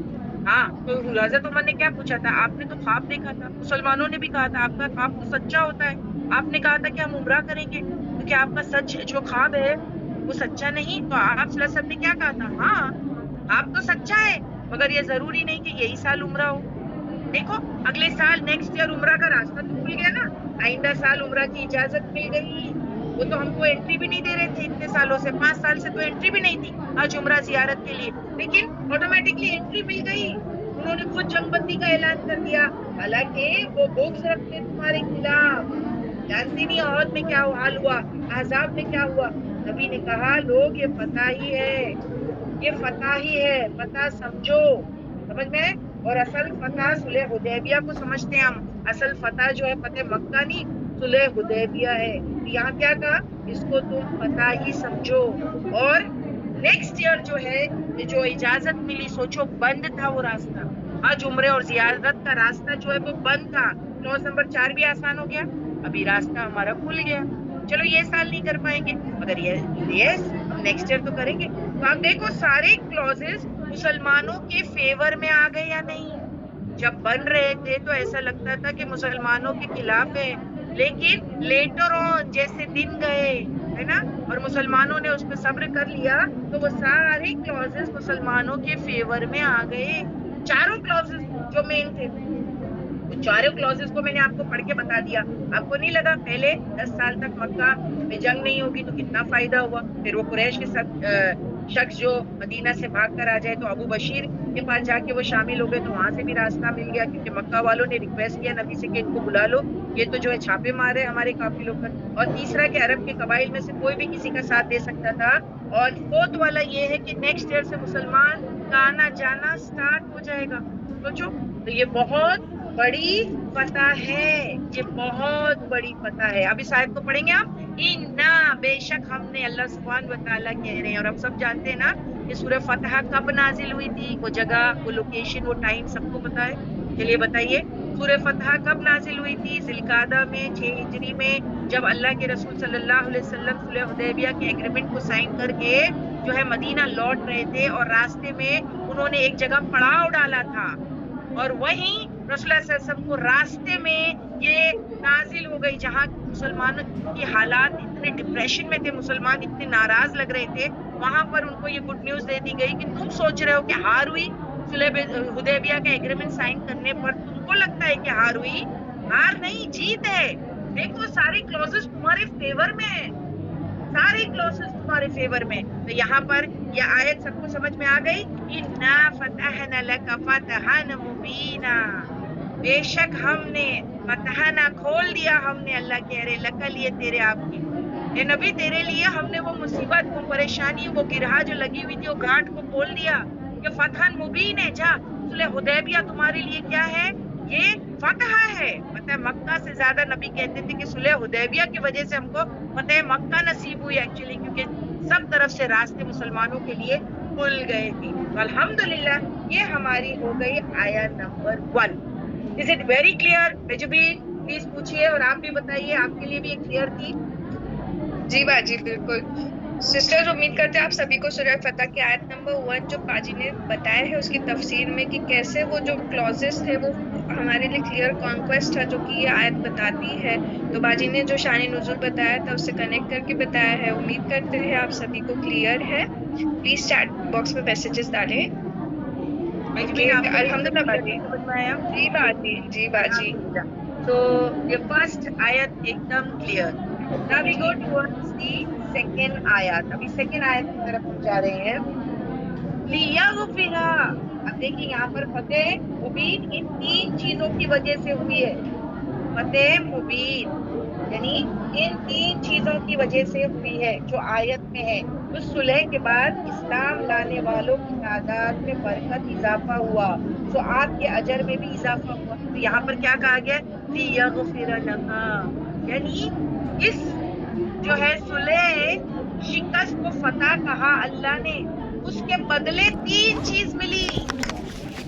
Speaker 2: ہاں, تو حضرت عمر نے کیا پوچھا تھا؟ آپ نے تو خواب دیکھا تھا. مسلمانوں نے بھی کہا تھا آپ کا خواب تو سچا ہوتا ہے. آپ نے کہا تھا کہ ہم عمرہ کریں گے, تو کیا آپ کا سچ جو خواب ہے وہ سچا نہیں؟ تو آپ صلی اللہ علیہ وسلم نے کیا کہا تھا؟ ہاں, خواب تو سچا ہے, مگر یہ ضروری نہیں کہ یہی سال عمرہ ہو. دیکھو, اگلے سال نیکسٹ ایئر عمرہ کا راستہ تو کھل گیا نا. آئندہ سال عمرہ کی اجازت مل گئی. وہ تو ہم کو انٹری بھی نہیں دے رہے تھے اتنے سالوں سے, 5 سال سے تو انٹری بھی نہیں تھی آج عمرہ زیارت کے لیے, لیکن آٹومیٹکلی انٹری مل گئی. انہوں نے خود جنگ بندی کا اعلان کر دیا, حالانکہ وہ بغض رکھتے تمہارے خلاف. جانتی نہیں عہد میں کیا حال ہوا, احزاب میں کیا ہوا. نبی نے کہا لوگ یہ فتح ہی ہے, یہ فتح ہی ہے, فتح سمجھو. سمجھ میں؟ اور اصل فتح صلح حدیبیہ کو سمجھتے ہیں ہم. اصل فتح جو ہے فتح مکہ نہیں, صلح حدیبیہ ہے. یہاں کیا کہا؟ اس کو تم فتح ہی سمجھو. اور نیکسٹ ایئر جو ہے جو اجازت ملی, سوچو بند تھا وہ راستہ. حج عمرے اور زیارت کا راستہ جو ہے وہ بند تھا. کلوز نمبر 4 بھی آسان ہو گیا, ابھی راستہ ہمارا کھل گیا. چلو یہ سال نہیں کر پائیں گے, مگر یس ہم نیکسٹ ایئر تو کریں گے. تو آپ دیکھو سارے کلوزز مسلمانوں کے فیور میں آ گئے یا نہیں. جب بن رہے تھے تو ایسا لگتا تھا کہ مسلمانوں کے خلاف ہے, لیکن لیٹر آن جیسے دن گئے ہے نا, اور مسلمانوں نے اس پہ صبر کر لیا, تو وہ سارے کلوزز مسلمانوں کے فیور میں آ گئے. چاروں کلوزز جو مین تھے, چاروں کلوزز کو میں نے آپ کو پڑھ کے بتا دیا. آپ کو نہیں لگا پہلے 10 سال تک مکہ میں جنگ نہیں ہوگی تو کتنا فائدہ ہوا؟ پھر وہ قریش کے ساتھ شخص جو مدینہ سے بھاگ کر آ جائے, تو ابو بشیر کے پاس جا کے وہ شامل ہو گئے, تو وہاں سے بھی راستہ مل گیا, کیونکہ مکہ والوں نے ریکویسٹ کیا نبی سے کہ ان کو بلا لو, یہ تو جو ہے چھاپے مارے ہمارے قافلوں پر. اور تیسرا کہ عرب کے قبائل میں سے کوئی بھی کسی کا ساتھ دے سکتا تھا. اور فورتھ والا یہ ہے کہ نیکسٹ ایئر سے مسلمان کا آنا جانا سٹارٹ ہو جائے گا. سوچو, تو یہ بہت بڑی فتح ہے, یہ بہت بڑی فتح ہے. اب اس آیت کو پڑھیں گے آپ. اِنَّا, بے شک ہم نے, اللہ سبحانہ و تعالیٰ کہہ رہے ہیں, اور ہم سب جانتے ہیں نا کہ سورہ فتح کب نازل ہوئی تھی, وہ جگہ, وہ لوکیشن, وہ ٹائم سب کو پتا ہے. چلیے بتائیے, سورہ فتح کب نازل ہوئی تھی؟ ذی القعدہ میں 6 ہجری میں, جب اللہ کے رسول صلی اللہ علیہ وسلم صلح حدیبیہ کے ایگریمنٹ کو سائن کر کے جو ہے مدینہ لوٹ رہے تھے, اور راستے میں انہوں نے ایک جگہ پڑاؤ ڈالا تھا, اور وہیں رسول اللہ صلی اللہ علیہ وسلم کو راستے میں یہ نازل ہو گئی, جہاں مسلمانوں کی حالات اتنے ڈپریشن میں تھے, مسلمان اتنے ناراض لگ رہے تھے, وہاں پر ان کو یہ گڈ نیوز دے دی گئی کہ تم سوچ رہے ہو کہ ہار ہوئی صلح حدیبیہ کا ایگریمنٹ سائن کرنے پر, تم کو لگتا ہے کہ ہار ہوئی, ہار نہیں, جیت ہے. دیکھو سارے کلوزز تمہارے فیور میں ہیں, سارے کلوزز تمہارے فیور میں. تو یہاں پر یہ آیت سب کو سمجھ میں آ گئی. اِنَّا فَتَحْنَا لَكَ فَتْحًا مُبِينًا, بے شک ہم نے فتحنا کھول دیا, ہم نے, اللہ کہہ رہے, لک لیے تیرے آپ کے, اے نبی تیرے لیے ہم نے وہ مصیبت, وہ پریشانی, وہ گرہا جو لگی ہوئی تھی, وہ گھاٹ کو کھول دیا. کہ فتح مبین ہے, جا صلح حدیبیہ تمہارے لیے کیا ہے؟ یہ فتح ہے. فتح مکہ سے زیادہ نبی کہتے تھے کہ صلح حدیبیہ کی وجہ سے ہم کو فتح مکہ نصیب ہوئی ایکچولی, کیونکہ سب طرف سے راستے مسلمانوں کے لیے کھل گئے تھے. الحمدللہ یہ ہماری ہو گئی آیت number 1. Is it very clear? Rajbeen please پوچھئے, اور آپ بھی بتائیے, آپ کے لیے بھی ایک کلیئر تھی.
Speaker 1: جی باجی بالکل. سسٹرز امید کرتے ہیں آپ سبھی کو سورہ فتح کی آیت نمبر 1 جو باجی نے بتایا ہے اس کی تفسیر میں کہ کیسے وہ جو کلوزز تھے وہ ہمارے لیے کلیئر کانکویسٹ ہے, جو کہ یہ آیت بتاتی ہے. تو باجی نے جو شان نزول بتایا تھا اس سے کنیکٹ کر کے بتایا ہے. امید کرتے ہیں آپ سبھی کو کلیئر ہے. پلیز چیٹ باکس میں میسیجز ڈالیں. الحمدللہ باجی. جی باجی, جی باجی.
Speaker 2: تو یہ فرسٹ آیت ایک دم clear. Now we go towards the second آیت. ابھی سیکنڈ آیت کی طرف ہم جا رہے ہیں. لِيَغْفِرَ, اب دیکھیں یہاں پر فتح مبین ان 3 چیزوں کی وجہ سے ہوئی ہے. فتح مبین یعنی ان 3 چیزوں کی وجہ سے ہوئی ہے جو آیت میں ہے. اس صلح کے بعد اسلام لانے والوں کی تعداد میں برکت اضافہ ہوا, تو آپ کے اجر میں بھی اضافہ ہوا. تو یہاں پر کیا کہا گیا؟ لِيَغْفِرَ لَكَ, یعنی اس جو ہے صلح شکست کو فتح کہا اللہ نے, اس کے بدلے 3 چیز ملی.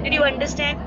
Speaker 2: Did you understand?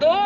Speaker 2: 2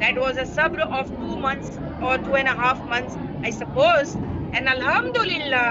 Speaker 2: That was a sabr of 2 months or 2.5 months, I suppose, and alhamdulillah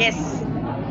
Speaker 2: Yes,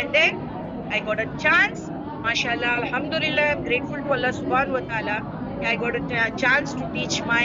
Speaker 2: And then I got a chance, mashallah, alhamdulillah, I'm grateful to Allah subhanahu wa ta'ala, I got a chance to teach my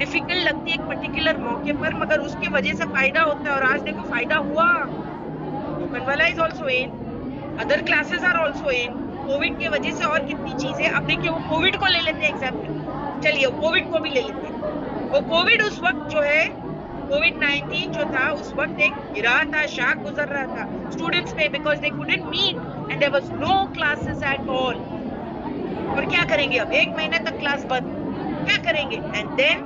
Speaker 2: difficult لگتی ہے ایک particular موقع پر, مگر اس کی وجہ سے فائدہ ہوتا ہے, اور آج دیکھو فائدہ ہوا. Lokhandwala is also in, other classes are also in. Covid کی وجہ سے اور کتنی چیزیں, اب دیکھیے وہ کووڈ کو لے لیتے ہیں ایگزامپل, چلیے کووڈ کو بھی لے لیتے ہیں. وہ کووڈ اس وقت جو ہے کووڈ-19 جو تھا اس وقت ایک گرا تھا, شاک گزر رہا تھا اسٹوڈنٹس پہ, because they couldn't meet and there was no classes at all. اور کیا کریں گے اب, ایک مہینے تک کلاس بند, کیا کریں گے؟ اینڈ دین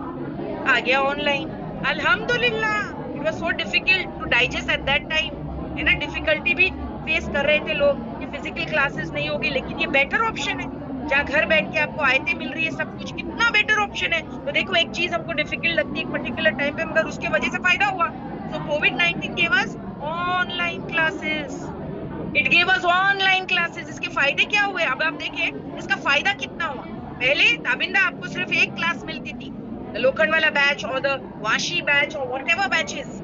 Speaker 2: آ گیا آن لائن. الحمدللہ it was so difficult to digest at that time, ہے نا, ڈیفیکلٹی بھی فیس کر رہے تھے لوگ کہ فزیکل کلاسز نہیں ہوگی, لیکن یہ بیٹر آپشن ہے جہاں گھر بیٹھ کے آپ کو آیتیں مل رہی ہے, سب کچھ کتنا بیٹر آپشن ہے. تو دیکھو ایک چیز ہم کو ڈیفیکلٹ لگتی ہے ایک پرٹیکولر ٹائم پہ, مگر اس کی وجہ سے فائدہ ہوا. سو کووڈ-19 gave us online classes, it gave us online classes. اس کے فائدے کیا ہوئے اب آپ دیکھیں, اس کا فائدہ کتنا ہوا. پہلے تابندہ آپ کو صرف ایک کلاس ملتی تھی, لوکھنڈوالا بیچ اور دا واشی بیچ اور واٹ ایور بیچز,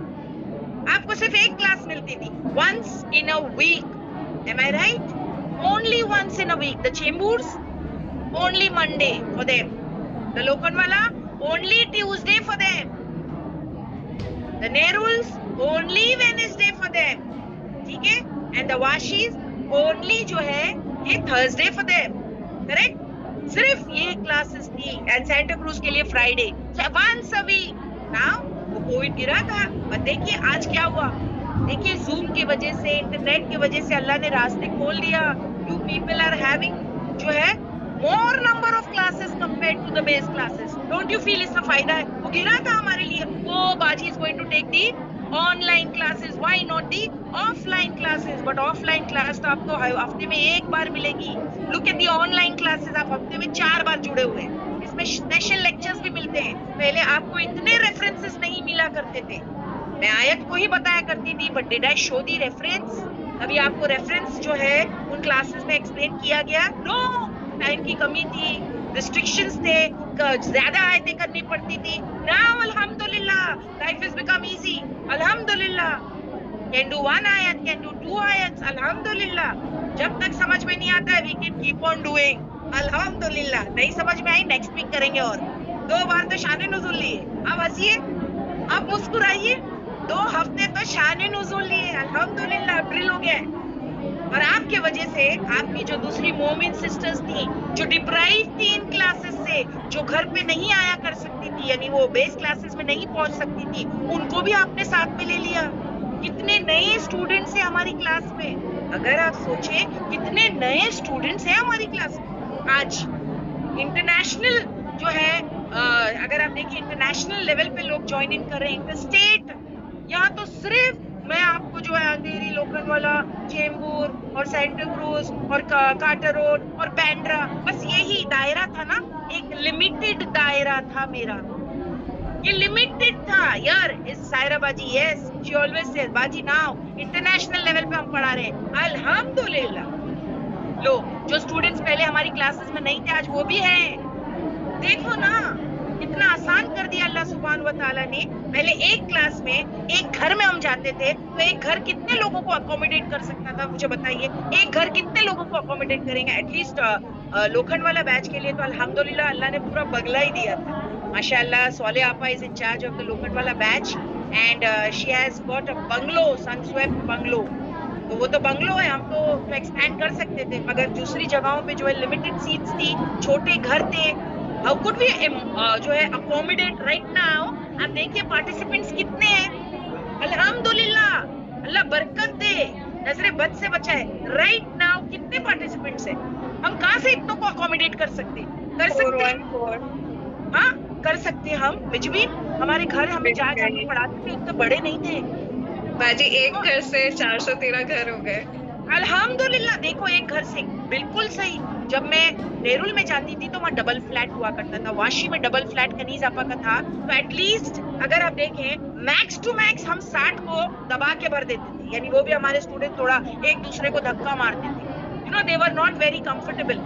Speaker 2: آپ کو صرف ایک کلاس ملتی تھی once in a week. Am I right? Only once in a week. The Chambers, only Monday for them. The Lokhandwala, only Tuesday for them. The Neruls, only Wednesday for them. ٹھیک ہے, and the Washis, only جو ہے یہ Thursday for them. Correct? صرف یہ classes تھی, and Santa Cruz کے لیے Friday. So once a week. Now وہ کووڈ گرا تھا, but دیکھیے آج کیا ہوا. دیکھیے زوم کی وجہ سے, انٹرنیٹ کی وجہ سے اللہ نے راستے کھول دیا. یو پیپل آر ہیونگ جو ہے more number of classes compared to the base classes. Don't you feel اس کا فائدہ ہے؟ وہ گرا تھا ہمارے لیے. وہ باجی is going to take the online classes, why not the offline classes. But offline class تو آپ کو ہفتے میں ایک بار ملے گی. Look at the online classes, آپ ہفتے میں 4 بار جڑے ہوئے ہیں. اس میں اسپیشل لیکچرز بھی ملتے ہیں. پہلے آپ کو اتنے ریفرنسز نہیں ملا کرتے تھے, میں آیت کو ہی بتایا کرتی تھی, but did I show the reference? ابھی آپ کو ریفرنس جو ہے ان کلاسز میں ایکسپلین کیا گیا؟ نو. ٹائم کی کمی تھی, ریسٹرکشنز تھے, زیادہ آیتیں کرنی پڑتی تھی. ناؤ الحمدللہ لائف has become easy. الحمدللہ can do 1 آیت, can do 2 آیت. الحمدللہ جب تک سمجھ میں نہیں آتا ہے we can keep on doing. الحمدللہ نہیں سمجھ میں آئی نیکسٹ ویک کریں گے. اور 2 بار تو شان نزول لیے, اب ہنسیے, اب مسکرائیے. 2 ہفتے تو شان نزول لیے, الحمدللہ اپریل ہو گیا ہے. اور آپ کے وجہ سے آپ کی جو دوسری مومن سسٹرز تھیں جو ڈپرائیو تھی ان کلاسز سے, جو گھر پہ نہیں آیا کر سکتی تھی, یعنی وہ بیس کلاسز میں نہیں پہنچ سکتی تھی, ان کو بھی آپ نے ساتھ میں لے لیا. کتنے نئے اسٹوڈنٹس ہیں ہماری کلاس میں, اگر آپ سوچیں کتنے نئے اسٹوڈنٹس ہیں ہماری کلاس میں آج. انٹرنیشنل جو ہے, اگر آپ دیکھیں انٹرنیشنل لیول پہ لوگ جوائن ان کر رہے ہیں. انٹر اسٹیٹ, یہاں تو صرف میں آپ کو جو ہے اندھیری, لوکھنڈوالا, چیمبور اور سینٹا کروز اور کارٹر روڈ اور بینڈرا, بس یہی دائرہ تھا نا, ایک لمیٹڈ دائرہ تھا میرا, یہ لمیٹڈ تھا یار. سائرہ باجی, یس شی آلویز سیز باجی ناؤ انٹرنیشنل لیول پہ ہم پڑھا رہے ہیں. الحمدللہ لو جو اسٹوڈنٹس پہلے ہماری کلاسز میں نہیں تھے آج وہ بھی ہیں. دیکھو نا کتنا آسان کر دیا اللہ سبحانہ و تعالیٰ نے. پہلے ایک کلاس میں ایک گھر میں ہم جاتے تھے, تو ایک گھر کتنے لوگوں کو اکوموڈیٹ کر سکتا تھا مجھے بتائیے, ایک گھر کتنے لوگوں کو اکوموڈیٹ کریں گے؟ ایٹ لیسٹ لوکھنڈوالا بیچ کے لیے تو الحمدللہ اللہ نے پورا بگلا ہی دیا تھا. ماشاء اللہ صالح آپا is in charge of the Lokhandwala batch and she has got a bungalow, sun sweep bungalow. تو وہ تو بنگلو ہے, ہم تو ایکسپینڈ کر سکتے تھے, مگر دوسری جگہوں پہ جو ہے لمیٹڈ سیٹس تھی, چھوٹے گھر تھے. How could we جو ہے accommodate right now؟ آپ دیکھیے پارٹیسپینٹس کتنے ہیں. الحمدللہ اللہ برکت دے, نظر بد سے بچائے. رائٹ ناؤ کتنے پارٹیسپینٹس ہیں, ہم کہاں سے اتنوں کو اکوموڈیٹ کر سکتے ہیں؟ ہاں کر سکتے ہم. مجبین ہمارے گھر ہمیں جا کے پڑھاتے تھے, اتنے بڑے نہیں تھے
Speaker 1: باجی. ایک گھر سے 413 گھر ہو گئے.
Speaker 2: الحمدللہ دیکھو ایک گھر سے, بالکل صحیح. جب میں نیرول میں جاتی تھی تو وہاں ڈبل فلیٹ ہوا کرتا تھا, واشی میں ڈبل فلیٹ کنیز آپا کا تھا, تو ایٹ لیسٹ اگر آپ دیکھیں میکس ٹو میکس ہم 60 کو دبا کے بھر دیتے تھے, یعنی وہ بھی ہمارے اسٹوڈنٹ تھوڑا ایک دوسرے کو دھکا مارتے تھے. You know they were not very comfortable,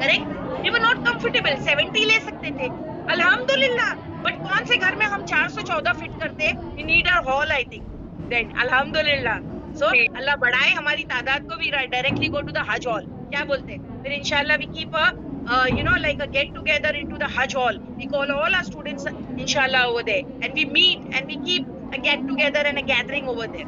Speaker 2: correct, they were not comfortable. 70 لے سکتے تھے الحمدللہ, بٹ کون سے گھر میں ہم 414 فٹ کرتے؟ We need a hall I think then. الحمدللہ سو اللہ بڑھائے ہماری تعداد کو بھی. Directly go to the Hajj hall, کیا بولتے ہیں پھر انشاءاللہ we keep like a get together into the Hajj hall. We call all our students, inshallah, over there, and we meet and we keep a get together and a gathering over there.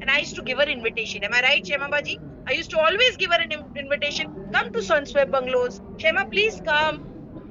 Speaker 2: And I used to give her invitation. Am I right, Shema Baji? I used to always give her an invitation. Come to Sunsweb Bungalows. Shema, please come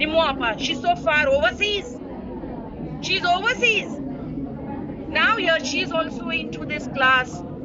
Speaker 2: Nimmo Appa. She's so far overseas. She's overseas. Now here she is also into this class.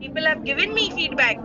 Speaker 2: People have given me feedback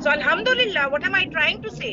Speaker 2: So alhamdulillah, what am I trying to say?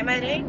Speaker 2: Am I right?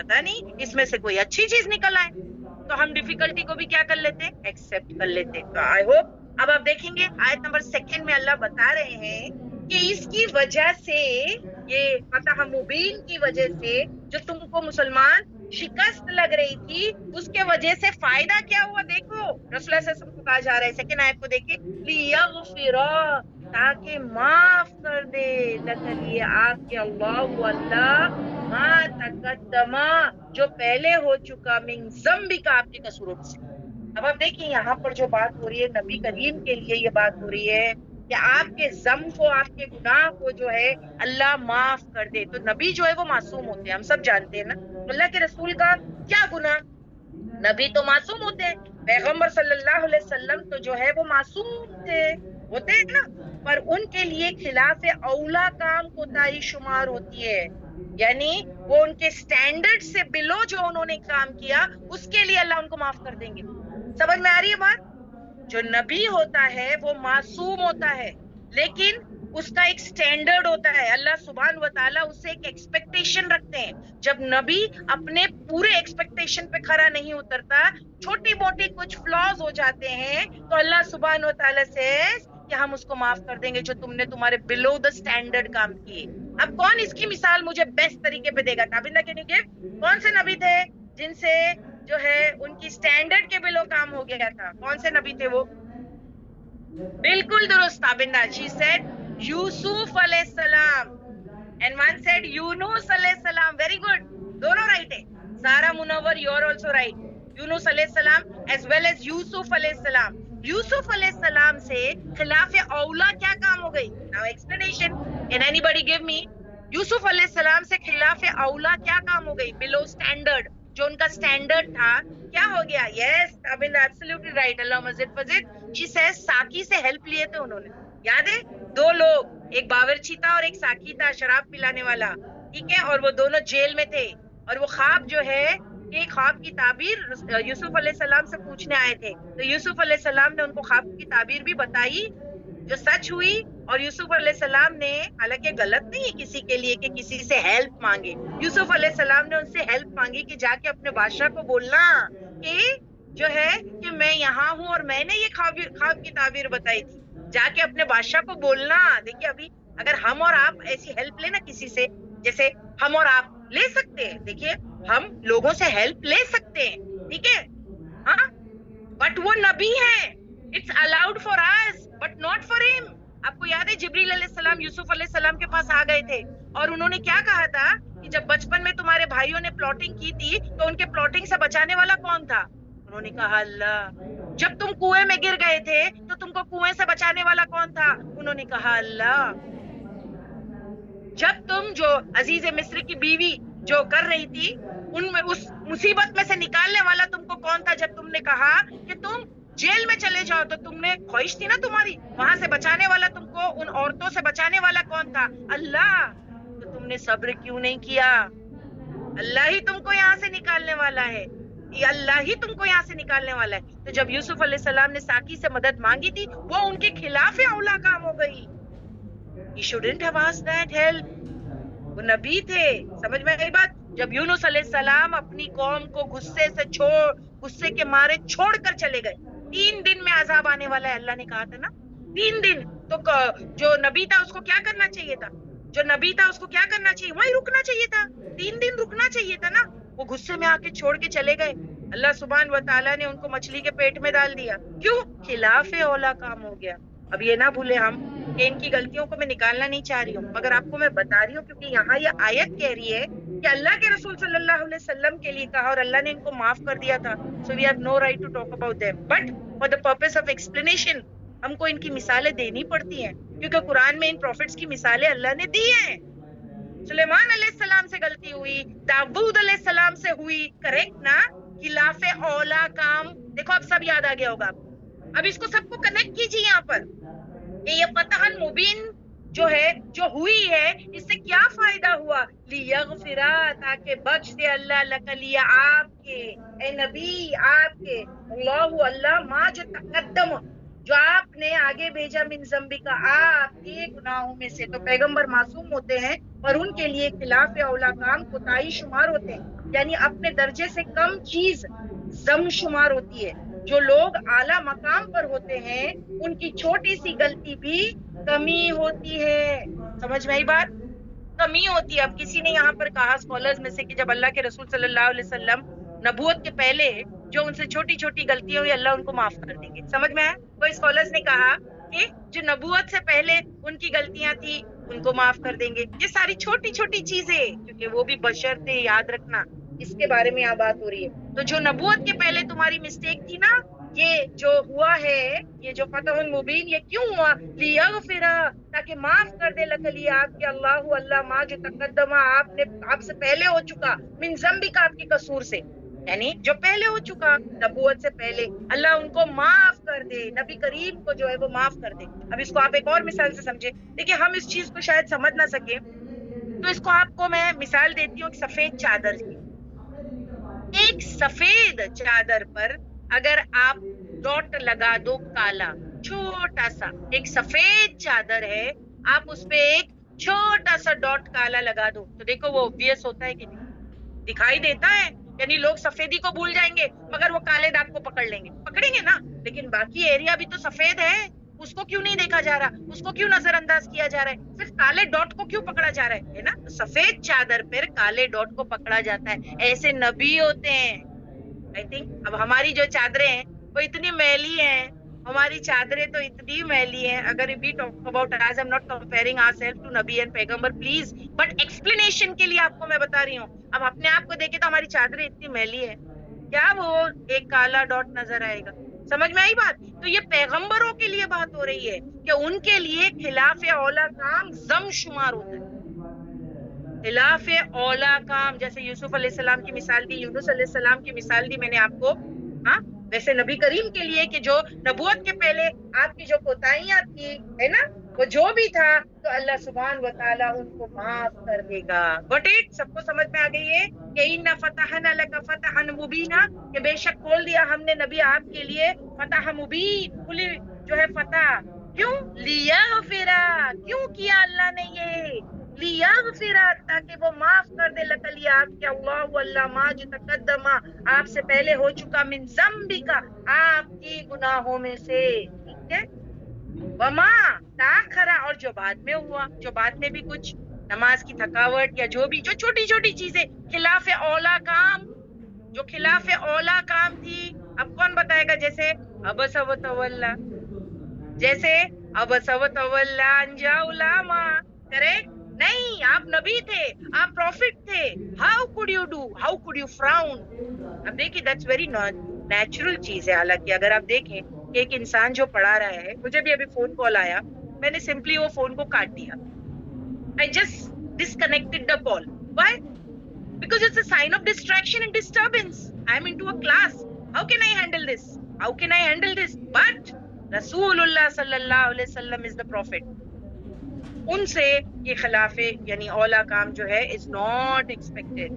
Speaker 2: پتا نہیں اس میں سے کوئی اچھی چیز نکل آئے تو ہم ڈیفیکلٹی کو بھی کیا کر لیتے ہیں, ایکسپٹ کر لیتے ہیں. تو آئی ہوپ اب آپ دیکھیں گے آیت نمبر 2 میں اللہ بتا رہے ہیں کہ اس کی وجہ سے, یہ فتح مبین کی وجہ سے جو تم کو مسلمان شکست لگ رہی تھی, اس کے وجہ سے فائدہ کیا ہوا. دیکھو رسول اللہ صلی اللہ علیہ وسلم کو کہا جا رہا ہے, سیکنڈ آیت کو دیکھیں, لیغفرا, تاکہ معاف کر دے, لکلیے آپ کے اللہ ما تقدما, جو پہلے ہو چکا, من ذنبک, آپ کے قصوروں سے. اب آپ دیکھیں یہاں پر جو بات ہو رہی ہے نبی کریم کے لیے, یہ بات ہو رہی ہے کہ آپ کے ذنب کو, آپ کے گناہ کو جو ہے اللہ معاف کر دے. تو نبی جو ہے وہ معصوم ہوتے ہیں, ہم سب جانتے ہیں نا. اللہ کے رسول کا کیا گناہ, نبی تو معصوم ہوتے ہیں, پیغمبر صلی اللہ علیہ وسلم تو جو ہے وہ معصوم تھے, ہوتے ہیں نا, پر ان کے لیے خلاف اولا کام کوتاہی شمار ہوتی ہے. یعنی وہ ان کے سٹینڈرڈ سے بلو جو انہوں نے کام کیا, اس کے لیے اللہ ان کو معاف کر دیں گے. سمجھ میں آ رہی ہے بات. جو نبی ہوتا ہے وہ معصوم ہوتا ہے, لیکن اس کا ایک سٹینڈرڈ ہوتا ہے. اللہ سبحان و تعالیٰ اس سے ایک ایکسپیکٹیشن رکھتے ہیں. جب نبی اپنے پورے ایکسپیکٹیشن پہ کھڑا نہیں اترتا, چھوٹی موٹی کچھ فلاز ہو جاتے ہیں, تو اللہ سبحان و تعالیٰ سے کہ ہم اس کو معاف کر دیں گے جو تم نے تمہارے بلو دا سٹینڈرڈ کام کیے. اب کون اس کی مثال مجھے بیسٹ طریقے پہ دے گا؟ تابندہ کے نیچے کون سے نبی تھے جن سے جو ہے ان کی سٹینڈرڈ کے بلو کام ہو گیا تھا؟ کون سے نبی تھے وہ؟ بالکل درست تابندہ. شی سیڈ یوسف علیہ السلام and one said یونس علیہ السلام. ویری گڈ, دونوں رائٹ ہے. سارا منور, یو آر آلسو رائٹ. یونس علیہ السلام as well as یوسف علیہ السلام. یوسف علیہ السلام سے خلاف اولا کیا کام ہو گئی؟ Now explanation. Can anybody give me? یوسف علیہ السلام سے خلاف اولا کیا کام ہو گئی؟ بلو اسٹینڈرڈ, جو ان کا اسٹینڈرڈ تھا کیا ہو گیا؟ یس تابندہ ایبسلیوٹلی رائٹ. اللہ مزید فزید. شی سیز ساقی سے ہیلپ لیے تھے انہوں نے, یاد ہے؟ دو لوگ, ایک باورچی تھا اور ایک ساقی تھا, شراب پلانے والا, ٹھیک ہے, اور وہ دونوں جیل میں تھے. اور وہ خواب جو ہے کہ خواب کی تعبیر یوسف علیہ السلام سے پوچھنے آئے تھے, تو یوسف علیہ السلام نے ان کو خواب کی تعبیر بھی بتائی جو سچ ہوئی. اور یوسف علیہ السلام نے, حالانکہ غلط نہیں ہے کسی کے لیے کہ کسی سے ہیلپ مانگے, یوسف علیہ السلام نے ان سے ہیلپ مانگی کہ جا کے اپنے بادشاہ کو بولنا کہ جو ہے کہ میں یہاں ہوں اور میں نے یہ خواب کی تعبیر بتائی تھی, جا کے اپنے بادشاہ کو بولنا. دیکھیے ابھی اگر ہم اور آپ ایسی ہیلپ لینا کسی سے, جیسے ہم اور آپ لے سکتے ہیں, دیکھیے ہم لوگوں سے ہیلپ لے سکتے ہیں, ٹھیک ہے, ہاں, بٹ وہ نبی ہے, it's allowed for us but not for ہم. آپ کو یاد ہے جبریل علیہ السلام یوسف علیہ السلام کے پاس آ گئے تھے, اور انہوں نے کیا کہا تھا کہ جب بچپن میں تمہارے بھائیوں نے پلاٹنگ کی تھی تو ان کے پلاٹنگ سے بچانے والا کون تھا؟ انہوں نے کہا اللہ. جب تم کنویں میں گر گئے تھے تو تم کو کنویں سے بچانے والا کون تھا؟ انہوں نے کہا اللہ. جب تم جو عزیز مصر کی بیوی جو کر رہی تھی ان میں اس مصیبت میں سے نکالنے والا تم کو کون تھا؟ جب تم نے کہا کہ تم جیل میں چلے جاؤ تو تم نے خواہش تھی نا تمہاری, وہاں سے بچانے والا تم کو, ان عورتوں سے بچانے والا کون تھا؟ اللہ. تو تم نے صبر کیوں نہیں کیا؟ اللہ ہی تم کو یہاں سے نکالنے والا ہے, اللہ ہی تم کو یہاں سے نکالنے والا ہے. تو جب یوسف علیہ السلام نے ساقی سے مدد مانگی تھی, وہ ان کے خلاف اولا کام ہو گئی. He shouldn't have asked that help. وہ نبی تھے, سمجھ میں آئی بات؟ جب یونس علیہ السلام اپنی قوم کو غصے کے مارے چھوڑ کر چلے گئے, 3 دن میں عذاب آنے والا ہے, اللہ نے کہا تھا نا 3 دن. تو جو نبی تھا اس کو کیا کرنا چاہیے تھا؟ جو نبی تھا اس کو کیا کرنا چاہیے؟ وہیں رکنا چاہیے تھا, 3 دن رکنا چاہیے تھا نا. وہ غصے میں آ کے چھوڑ کے چلے گئے, اللہ سبحان و تعالیٰ نے ان کو مچھلی کے پیٹ میں ڈال دیا. کیوں؟ خلاف اولا کام ہو گیا. اب یہ نہ بھولے ہم کہ ان کی غلطیوں کو میں نکالنا نہیں چاہ رہی ہوں, مگر آپ کو میں بتا رہی ہوں کیونکہ یہاں یہ آیت کہہ رہی ہے کہ اللہ کے رسول صلی اللہ علیہ وسلم کے لیے کہا اور اللہ نے ان کو معاف کر دیا تھا. So we have no right to talk about them. But for the purpose of explanation ہم کو ان کی مثالیں دینی پڑتی ہیں, کیونکہ قرآن میں ان پروفٹس کی مثالیں اللہ نے دی ہیں. سلیمان علیہ السلام سے غلطی ہوئی, داؤد علیہ السلام سے ہوئی, کریکٹ نا؟ خلاف اولا کام. دیکھو اب سب یاد آ گیا ہوگا آپ کو. اب اس کو سب کو کنیکٹ کیجیے یہاں پر کہ یہ فتح مبین جو ہے جو ہوئی ہے, اس سے کیا فائدہ ہوا؟ لیغفرا, تاکہ بخش دے اللہ لکلی, آپ کے اے نبی, آپ کے اللہ اللہ ما جو تقدم جو آپ نے آگے بھیجا من ذنبک آپ کے گناہوں میں سے. تو پیغمبر معصوم ہوتے ہیں اور ان کے لیے خلاف اولا کام کوتاہی شمار ہوتے ہیں, یعنی اپنے درجے سے کم چیز ضم شمار ہوتی ہے. جو لوگ اعلیٰ مقام پر ہوتے ہیں ان کی چھوٹی سی غلطی بھی کمی ہوتی ہے. سمجھ میں آئی بات؟ کمی ہوتی ہے. اب کسی نے یہاں پر کہا اسکالرز میں سے کہ جب اللہ کے رسول صلی اللہ علیہ وسلم نبوت کے پہلے جو ان سے چھوٹی چھوٹی غلطیاں ہوئی اللہ ان کو معاف کر دیں گے. سمجھ میں آیا؟ کوئی اسکالرز نے کہا کہ جو نبوت سے پہلے ان کی غلطیاں تھی ان کو معاف کر دیں گے. یہ ساری چھوٹی چھوٹی چیزیں, کیونکہ وہ بھی بشر تھے, یاد رکھنا, اس کے بارے میں یہاں بات ہو رہی ہے. تو جو نبوت کے پہلے تمہاری مسٹیک تھی نا, یہ جو ہوا ہے, یہ جو فتح مبین, یہ کیوں ہوا؟ لیغفر, تاکہ معاف کر دے, لکلی آپ کے اللہ اللہ ما جو تقدمہ آپ سے پہلے ہو چکا, من ذنبک آپ کے قصور سے, یعنی جو پہلے ہو چکا نبوت سے پہلے, اللہ ان کو معاف کر دے, نبی کریم کو جو ہے وہ معاف کر دے. اب اس کو آپ ایک اور مثال سے سمجھے. دیکھیں ہم اس چیز کو شاید سمجھ نہ سکیں, تو اس کو آپ کو میں مثال دیتی ہوں ایک سفید چادر کی. ایک سفید چادر پر اگر آپ ڈاٹ لگا دو کالا, چھوٹا سا ایک سفید چادر ہے, آپ اس پہ ایک چھوٹا سا ڈاٹ کالا لگا دو, تو دیکھو وہ obvious ہوتا ہے کہ نہیں؟ دکھائی دیتا ہے. یعنی لوگ سفیدی کو بھول جائیں گے مگر وہ کالے داغ کو پکڑ لیں گے, پکڑیں گے نا, لیکن باقی ایریا بھی تو سفید ہے, اس کو کیوں نہیں دیکھا جا رہا, اس کو کیوں نظر انداز کیا جا رہا ہے, صرف کالے ڈاٹ کو کیوں پکڑا جا رہا ہے نا؟ سفید چادر پر کالے ڈاٹ کو پکڑا جاتا ہے. ایسے نبی ہوتے ہیں. آئی تھنک اب ہماری جو چادریں ہیں وہ اتنی میلی ہیں, ہماری چادریں تو اتنی میلی ہیں. اگر we talk about as I'm not comparing ourselves to نبی and پیغمبر پلیز, بٹ ایکسپلینیشن کے لیے آپ کو میں بتا رہی ہوں. اب اپنے آپ کو دیکھے تو ہماری چادریں اتنی میلی ہیں, کیا وہ ایک کالا ڈاٹ نظر آئے گا؟ سمجھ میں آئی بات؟ تو یہ پیغمبروں کے لیے بات ہو رہی ہے کہ ان کے لیے خلاف اولا کام ضم شمار ہوتا ہے. خلاف اولا کام, جیسے یوسف علیہ السلام کی مثال دی, یونس علیہ السلام کی مثال دی میں نے آپ کو, ہاں, ویسے نبی کریم کے لیے کہ جو نبوت کے پہلے آپ کی جو کوتاہیاں تھی ہے نا, وہ جو بھی تھا تو اللہ سبحان و تعالیٰ ان کو معاف کر دے گا. بٹ اٹ سب کو سمجھ میں آ گئی ہے کہ اِنَّ فَتَحْنَا لَكَ فَتَحًا مُبِينًا, کہ بے شک کھول دیا ہم نے نبی آپ کے لیے فتح مبین, کھلی جو ہے فتح. کیوں؟ لیغفر, کیوں کیا اللہ نے یہ؟ لیغفر, تاکہ وہ معاف کر دے, لکلی آپ کے اللہ اللہ ما جو تقدمہ آپ سے پہلے ہو چکا, من ذنبک آپ کی گناہوں میں سے. ٹھیک ہے, وما تاخرا, اور جو بعد میں ہوا, جو بعد میں بھی کچھ نماز کی تھکاوٹ یا جو بھی جو چھوٹی چھوٹی چیزیں خلاف اولا کام, جو خلاف اولا کام تھی, اب کون بتائے گا؟ جیسے عبس و تولا, جیسے عبس و تولا ان جاءہ الاعمی, کریکٹ نہیں, آپ نبی تھے, آپ پروفٹ تھے, how could you do, how could you frown. اب دیکھیے دیٹس ویری نیچرل چیز ہے. حالانکہ اگر آپ دیکھیں کہ ایک انسان جو پڑھا رہا ہے, مجھے بھی ابھی فون کال آیا, میں نے سمپلی وہ فون کو کاٹ دیا. I just disconnected the call. Why? Because it's a sign of distraction and disturbance. I'm into a class. How can I handle this? How can I handle this? But Rasulullah sallallahu alaihi wasallam is the prophet. ان سے یہ خلاف یعنی اولا کام جو ہے is not expected.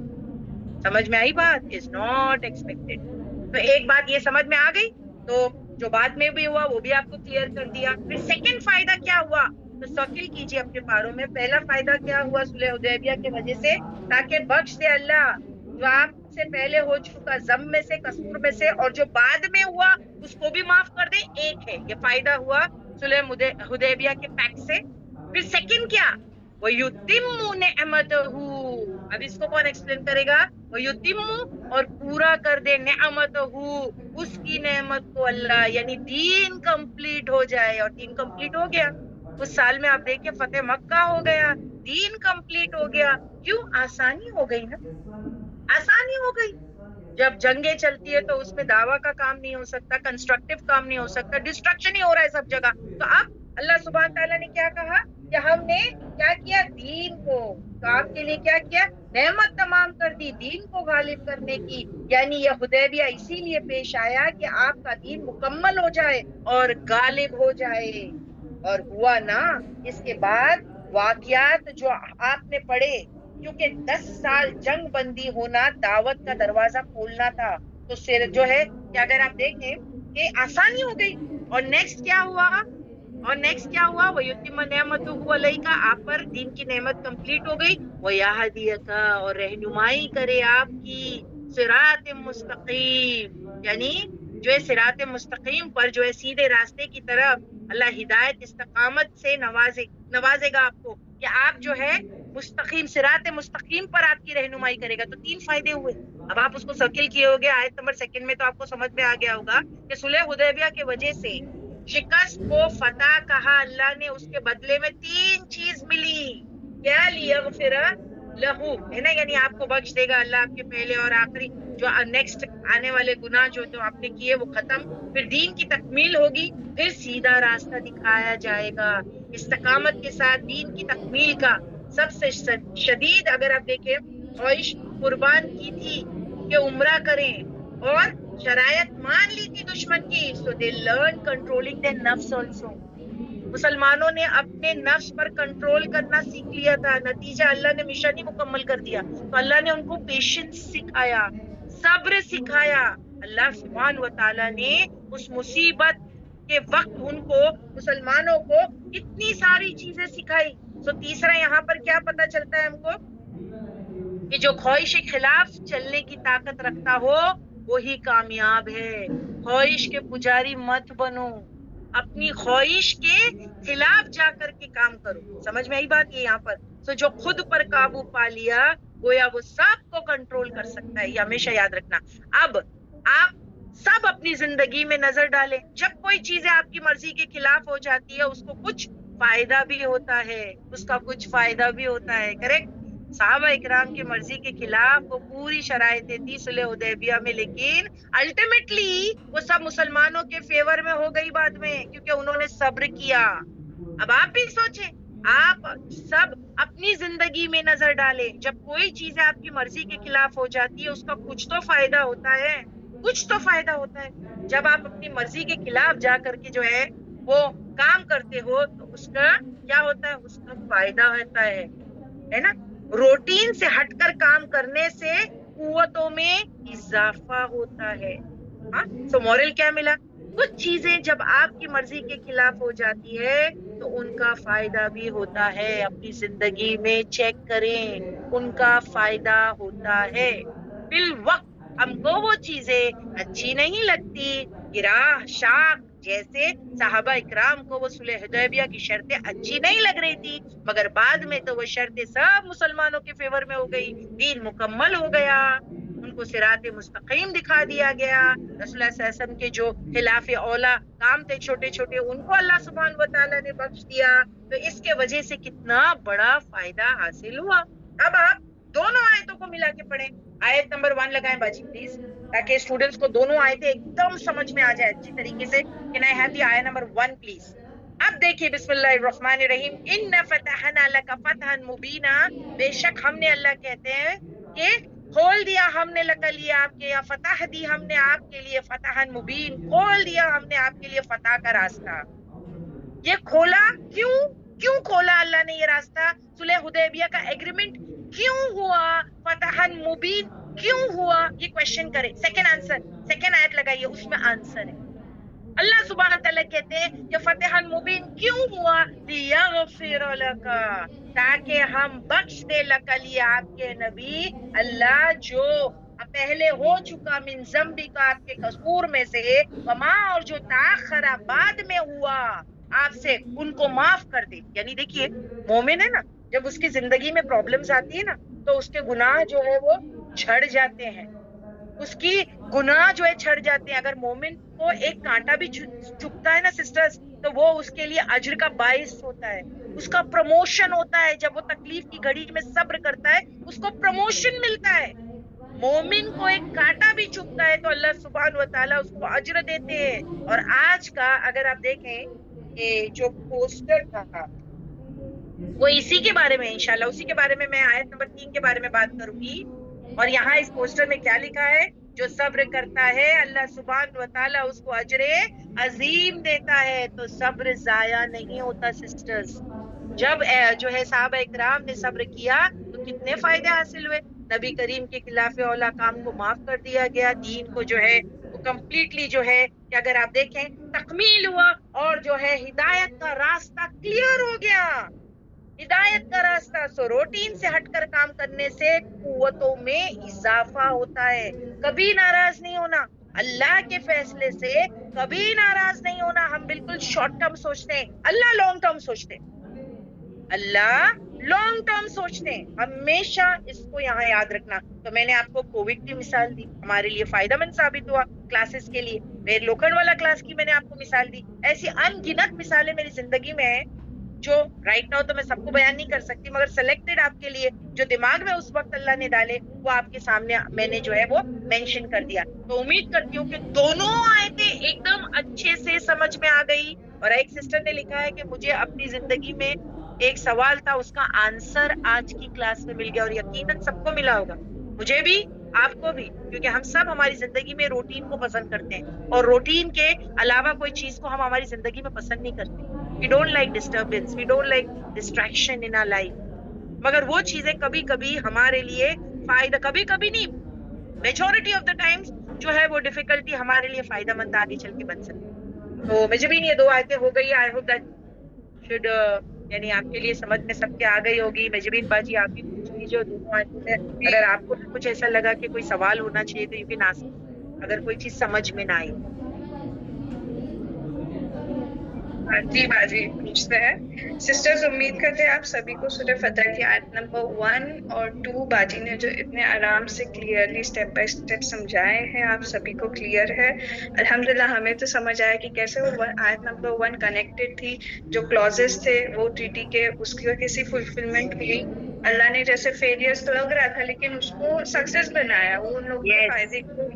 Speaker 2: سمجھ میں آئی بات؟ is not expected. تو ایک بات یہ سمجھ میں آ گئی, تو جو بعد میں بھی ہوا وہ بھی آپ کو کلیئر کر دیا. پھر سیکنڈ فائدہ کیا ہوا, تو سکل کیجیے اپنے پاروں میں. پہلا فائدہ کیا ہوا صلح حدیبیہ کی وجہ سے, تاکہ بخش دے اللہ جو آپ سے پہلے ہو چکا ضم میں سے, قصور میں سے, اور جو بعد میں ہوا اس کو بھی معاف کر دے. ایک ہے یہ فائدہ ہوا صلح حدیبیہ کے پیکٹ سے. پھر سیکنڈ کیا, وَيُتِمُّ نِعْمَتَهُ, اب اس کو کون ایکسپلین کرے گا؟ وَيُتِمُّ, اور پورا کر دے, نعمتہ, اس کی نعمت کو اللہ, یعنی دین کمپلیٹ ہو جائے. اور دین کمپلیٹ ہو گیا اس سال میں, آپ دیکھیں فتح مکہ ہو گیا, دین کمپلیٹ ہو گیا. کیوں؟ آسانی ہو گئی نا, آسانی ہو گئی. جب جنگیں چلتی ہے تو اس میں دعویٰ کا کام نہیں ہو سکتا, کنسٹرکٹیو کام نہیں ہو سکتا, ڈسٹرکشن ہی ہو رہا ہے سب جگہ. تو اب اللہ سبحانہ تعالیٰ نے کیا کہا کہ ہم نے کیا کیا, دین کو, تو آپ کے لیے کیا کیا, نعمت تمام کر دی دین کو غالب کرنے کی. یعنی یہ حدیبیہ اسی لیے پیش آیا کہ آپ کا دین مکمل ہو جائے اور غالب ہو جائے. اور ہوا نا. اس کے بعد واقعات جو آپ نے پڑھے, کیونکہ 10 سال جنگ بندی ہونا دعوت کا دروازہ کھولنا تھا, تو جو ہے کہ اگر آپ دیکھیں کہ آسانی ہو گئی. اور نیکسٹ کیا ہوا؟ وَيُتِمَّ نِعْمَتُهُ عَلَيْكَ، آپ پر دین کی نعمت کمپلیٹ ہو گئی. وَيَهْدِيَكَ، اور رہنمائی کرے آپ کی صراط مستقیم، یعنی جو ہے صراط مستقیم پر، جو ہے سیدھے راستے کی طرف اللہ ہدایت استقامت سے نوازے گا آپ کو، کہ آپ جو ہے مستقیم صراط مستقیم پر آپ کی رہنمائی کرے گا. تو 3 فائدے ہوئے. اب آپ اس کو سرکل کیے ہوگے آیت نمبر 2 میں، تو آپ کو سمجھ میں آ گیا ہوگا کہ صلح حدیبیہ کے وجہ سے شکست کو فتح کہا اللہ نے، اس کے بدلے میں 3 چیز ملی. کیا؟ لیغفر لہو، ہے نا، یعنی آپ کو بخش دے گا اللہ، آپ کے پہلے اور آخری جو نیکسٹ آنے والے گناہ جو آپ نے کیے وہ ختم، پھر دین کی تکمیل ہوگی، پھر سیدھا راستہ دکھایا جائے گا استقامت کے ساتھ دین کی تکمیل کا. سب سے شدید اگر آپ دیکھیں خواہش قربان کی تھی کہ عمرہ کریں، اور شرائط مان لی تھی دشمن کی. So they learn controlling their nafs also. مسلمانوں نے اپنے نفس پر کنٹرول کرنا سیکھ لیا تھا. نتیجہ اللہ نے مشن ہی مکمل کر دیا. تو اللہ نے ان کو پیشنس سکھایا، صبر سکھایا. اللہ سبحانہ و تعالیٰ نے اس مصیبت کے وقت ان کو، مسلمانوں کو، اتنی ساری چیزیں سکھائی. تو تیسرا یہاں پر کیا پتا چلتا ہے ہم کو؟ کہ جو خواہش کے خلاف چلنے کی طاقت رکھتا ہو وہی کامیاب ہے. خواہش کے پجاری مت بنو، اپنی خواہش کے خلاف جا کر کے کام کرو. سمجھ میں آئی بات؟ یہ یہاں پر جو خود پر قابو پا لیا گویا وہ سب کو کنٹرول کر سکتا ہے. یہ ہمیشہ یاد رکھنا. اب آپ سب اپنی زندگی میں نظر ڈالیں، جب کوئی چیزیں آپ کی مرضی کے خلاف ہو جاتی ہے اس کو کچھ فائدہ بھی ہوتا ہے، کریکٹ؟ صحابہ اکرام کی مرضی کے خلاف وہ پوری شرائطیں تھی صلح حدیبیہ میں، لیکن الٹیمیٹلی وہ سب مسلمانوں کے فیور میں ہو گئی بعد میں، کیونکہ انہوں نے صبر کیا. اب آپ بھی سوچیں، آپ سب اپنی زندگی میں نظر ڈالیں، جب کوئی چیز آپ کی مرضی کے خلاف ہو جاتی ہے اس کا کچھ تو فائدہ ہوتا ہے. جب آپ اپنی مرضی کے خلاف جا کر کے جو ہے وہ کام کرتے ہو تو اس کا کیا ہوتا ہے؟ اس کا فائدہ ہوتا ہے نا. روٹین سے ہٹ کر کام کرنے سے قوتوں میں اضافہ ہوتا ہے. ہاں، تو مورل کیا ملا؟ کچھ چیزیں جب آپ کی مرضی کے خلاف ہو جاتی ہے تو ان کا فائدہ بھی ہوتا ہے. اپنی زندگی میں چیک کریں، ان کا فائدہ ہوتا ہے. فی الوقت ہم کو وہ چیزیں اچھی نہیں لگتی، گراہ شاخ جیسے صحابہ اکرام کو وہ صلح حدیبیہ کی شرطیں اچھی نہیں لگ رہی تھی، مگر بعد میں تو وہ شرطیں سب مسلمانوں کے فیور میں ہو گئی، دین مکمل ہو گیا، ان کو صراط مستقیم دکھا دیا گیا. رسول اللہ صلی اللہ علیہ وسلم کے جو خلاف اولا کام تھے چھوٹے چھوٹے ان کو اللہ سبحانہ و تعالیٰ نے بخش دیا. تو اس کے وجہ سے کتنا بڑا فائدہ حاصل ہوا. اب آپ دونوں آیتوں کو ملا کے پڑھیں. آیت نمبر 1 لگائیں باجی پلیز، تاکہ اسٹوڈنٹس کو دونوں آیتیں ایک دم سمجھ میں آ جائے اچھی طریقے سے. Can I have the آیت نمبر 1 پلیز؟ اب دیکھیے، بسم اللہ الرحمن الرحیم. ان فتحنا لک فتحا مبینا، بے شک ہم نے، اللہ کہتے ہیں کہ کھول دیا ہم نے لک لیے آپ کے، یا فتح دی ہم نے آپ کے لیے، فتحا مبین، کھول دیا ہم نے آپ کے لیے فتح کا راستہ. یہ کھولا کیوں کھولا اللہ نے یہ راستہ؟ صلح حدیبیہ کا ایگریمنٹ کیوں ہوا؟ فتحا مبین کیوں ہوا؟ یہ کوشچن کرے. سیکنڈ آیت لگائیے، اس میں آنسر ہے. اللہ سبحانہ تعالیٰ کہتے ہیں کہ فتح مبین کیوں ہوا؟ لیغفر لک، تاکہ ہم بخش دے لک لیے آپ کے نبی، اللہ جو پہلے ہو چکا، من ذنبی کا، آپ کے قصور میں سے، وما، اور جو تاخرہ بعد میں ہوا آپ سے، ان کو معاف کر دے. یعنی دیکھیے مومن ہے نا، جب اس کی زندگی میں پرابلمز آتی ہے نا تو اس کے گناہ جو ہے وہ جھڑ جاتے ہیں، اس کی گناہ جو ہے چھڑ جاتے ہیں. اگر مومن کو ایک کانٹا بھی چبھتا ہے نا سسٹرز، تو وہ اس کے لیے اجر کا باعث ہوتا ہے، اس کا پروموشن ہوتا ہے. جب وہ تکلیف کی گھڑی میں صبر کرتا ہے اس کو پروموشن ملتا ہے. مومن کو ایک کانٹا بھی چبھتا ہے تو اللہ سبحانہ و تعالیٰ اس کو اجر دیتے ہیں. اور آج کا اگر آپ دیکھیں کہ جو پوسٹر تھا وہ اسی کے بارے میں، انشاءاللہ اسی کے بارے میں میں آیت نمبر 3 کے بارے میں بات کروں گی. اور یہاں اس پوسٹر میں کیا لکھا ہے؟ جو صبر کرتا ہے اللہ سبحانہ و تعالیٰ اس کو اجر عظیم دیتا ہے. تو صبر ضائع نہیں ہوتا سسٹرز. جب جو ہے صحابہ اکرام نے صبر کیا تو کتنے فائدے حاصل ہوئے. نبی کریم کے خلاف اولا کام کو معاف کر دیا گیا، دین کو جو ہے وہ کمپلیٹلی جو ہے کہ اگر آپ دیکھیں تکمیل ہوا اور جو ہے ہدایت کا راستہ کلیئر ہو گیا. ہدایت کا راستہ، سو روٹین سے ہٹ کر کام کرنے سے قوتوں میں اضافہ ہوتا ہے. کبھی ناراض نہیں ہونا اللہ کے فیصلے سے، کبھی ناراض نہیں ہونا. ہم بالکل شارٹ ٹرم سوچتے ہیں، اللہ لانگ ٹرم سوچتے ہیں. اللہ لانگ ٹرم سوچتے ہیں، ہمیشہ اس کو یہاں یاد رکھنا. تو میں نے آپ کو کووڈ کی مثال دی، ہمارے لیے فائدہ مند ثابت ہوا کلاسز کے لیے. پھر لوکھنڈ والا کلاس کی میں نے آپ کو مثال دی. ایسی ان گنت مثالیں میری زندگی میں ہیں جو رائٹ ناؤ تو میں سب کو بیان نہیں کر سکتی، مگر سلیکٹڈ آپ کے لیے جو دماغ میں اس وقت اللہ نے ڈالے وہ آپ کے سامنے میں نے جو ہے وہ مینشن کر دیا. تو امید کرتی ہوں کہ دونوں آیتیں ایک دم اچھے سے سمجھ میں آ گئی. اور ایک سسٹر نے لکھا ہے کہ مجھے اپنی زندگی میں ایک سوال تھا، اس کا آنسر آج کی کلاس میں مل گیا. اور یقیناً سب کو ملا ہوگا، مجھے بھی آپ کو بھی، کیونکہ ہم سب ہماری زندگی میں روٹین کو پسند کرتے ہیں اور روٹین کے علاوہ کوئی چیز کو ہم ہماری زندگی میں پسند نہیں کرتے. We don't like disturbance, we don't like distraction in our life. مگر وہ چیزیں کبھی کبھی ہمارے لیے فائدہ، کبھی کبھی نہیں، میجورٹی آف دا ٹائمز جو ہے وہ ڈیفیکلٹی ہمارے لیے فائدہ مند آگے چل کے بن سکتی. تو مجھے بھی یہ 2 آیتیں ہو گئی. آئی ہوپ دیٹ شوڈ یعنی آپ کے لیے سمجھ میں سب کے آ گئی ہوگی. مجبین باجی آپ بھی پوچھ لیجیے دونوں آیتوں میں، اگر آپ کو کچھ ایسا لگا کہ کوئی سوال ہونا چاہیے تو یو کین آسک، اگر کوئی چیز سمجھ میں نہ آئی.
Speaker 1: جی باجی پوچھتے ہیں. سسٹرز امید کرتے ہیں آپ سبھی کو سورہ فتح کی آیت نمبر 1 اور 2 باجی نے جو اتنے آرام سے کلیئرلی اسٹیپ بائی اسٹیپ سمجھائے ہیں آپ سبھی کو کلیئر ہے. الحمدللہ ہمیں تو سمجھ آیا کہ کیسے وہ آیت نمبر 1 کنیکٹڈ تھی، جو کلوزز تھے وہ ٹریٹی کے اس کی کیسی فلفلمنٹ ہوئی. اللہ نے جیسے فیلئرس تو لگ رہا تھا لیکن اس کو سکسیس بنایا، وہ ان لوگوں کے فائدے کو.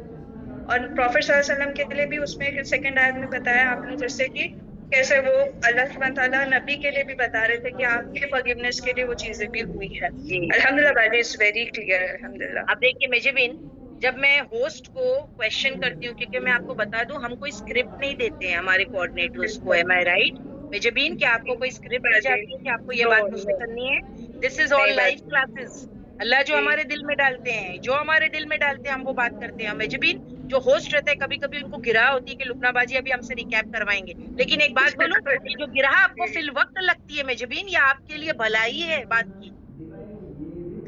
Speaker 1: اور پروفیٹ صلی اللہ علیہ وسلم کے لیے بھی اس میں سیکنڈ آیت میں بتایا آپ نے جیسے کہ کیسے وہ اللہ سبحانہ تعالیٰ نبی کے لیے بھی بتا رہے تھے کہ آپ کے فورگیونیس کے لیے وہ چیزیں بھی ہوئی ہے. الحمدللہ باجی اٹس ویری کلیئر. الحمدللہ.
Speaker 2: اب دیکھیے میجبین، جب میں ہوسٹ کو کوشچن کرتی ہوں، کیونکہ میں آپ کو بتا دوں ہم کوئی اسکرپٹ نہیں دیتے ہیں ہمارے کوآرڈینیٹرز کو. ایم آئی رائٹ میجبین؟ کہ آپ کو کوئی اسکرپٹ دی جاتی ہے کہ آپ کو یہ بات مجھ سے کرنی ہے؟ دس از آل لائف کلاسز. اللہ جو ہمارے دل میں ڈالتے ہیں، جو ہمارے دل میں ڈالتے ہیں ہم وہ بات کرتے ہیں. میجبین جو ہوسٹ رہتے ہیں کبھی کبھی ان کو گرا ہوتی ہے کہ لبنہ باجی ابھی ہم سے ریکیپ کروائیں گے، لیکن ایک بات بولوں، یہ جو گرا آپ کو فی الوقت لگتی ہے میجبین، یہ آپ کے لیے بھلائی ہے بات کی.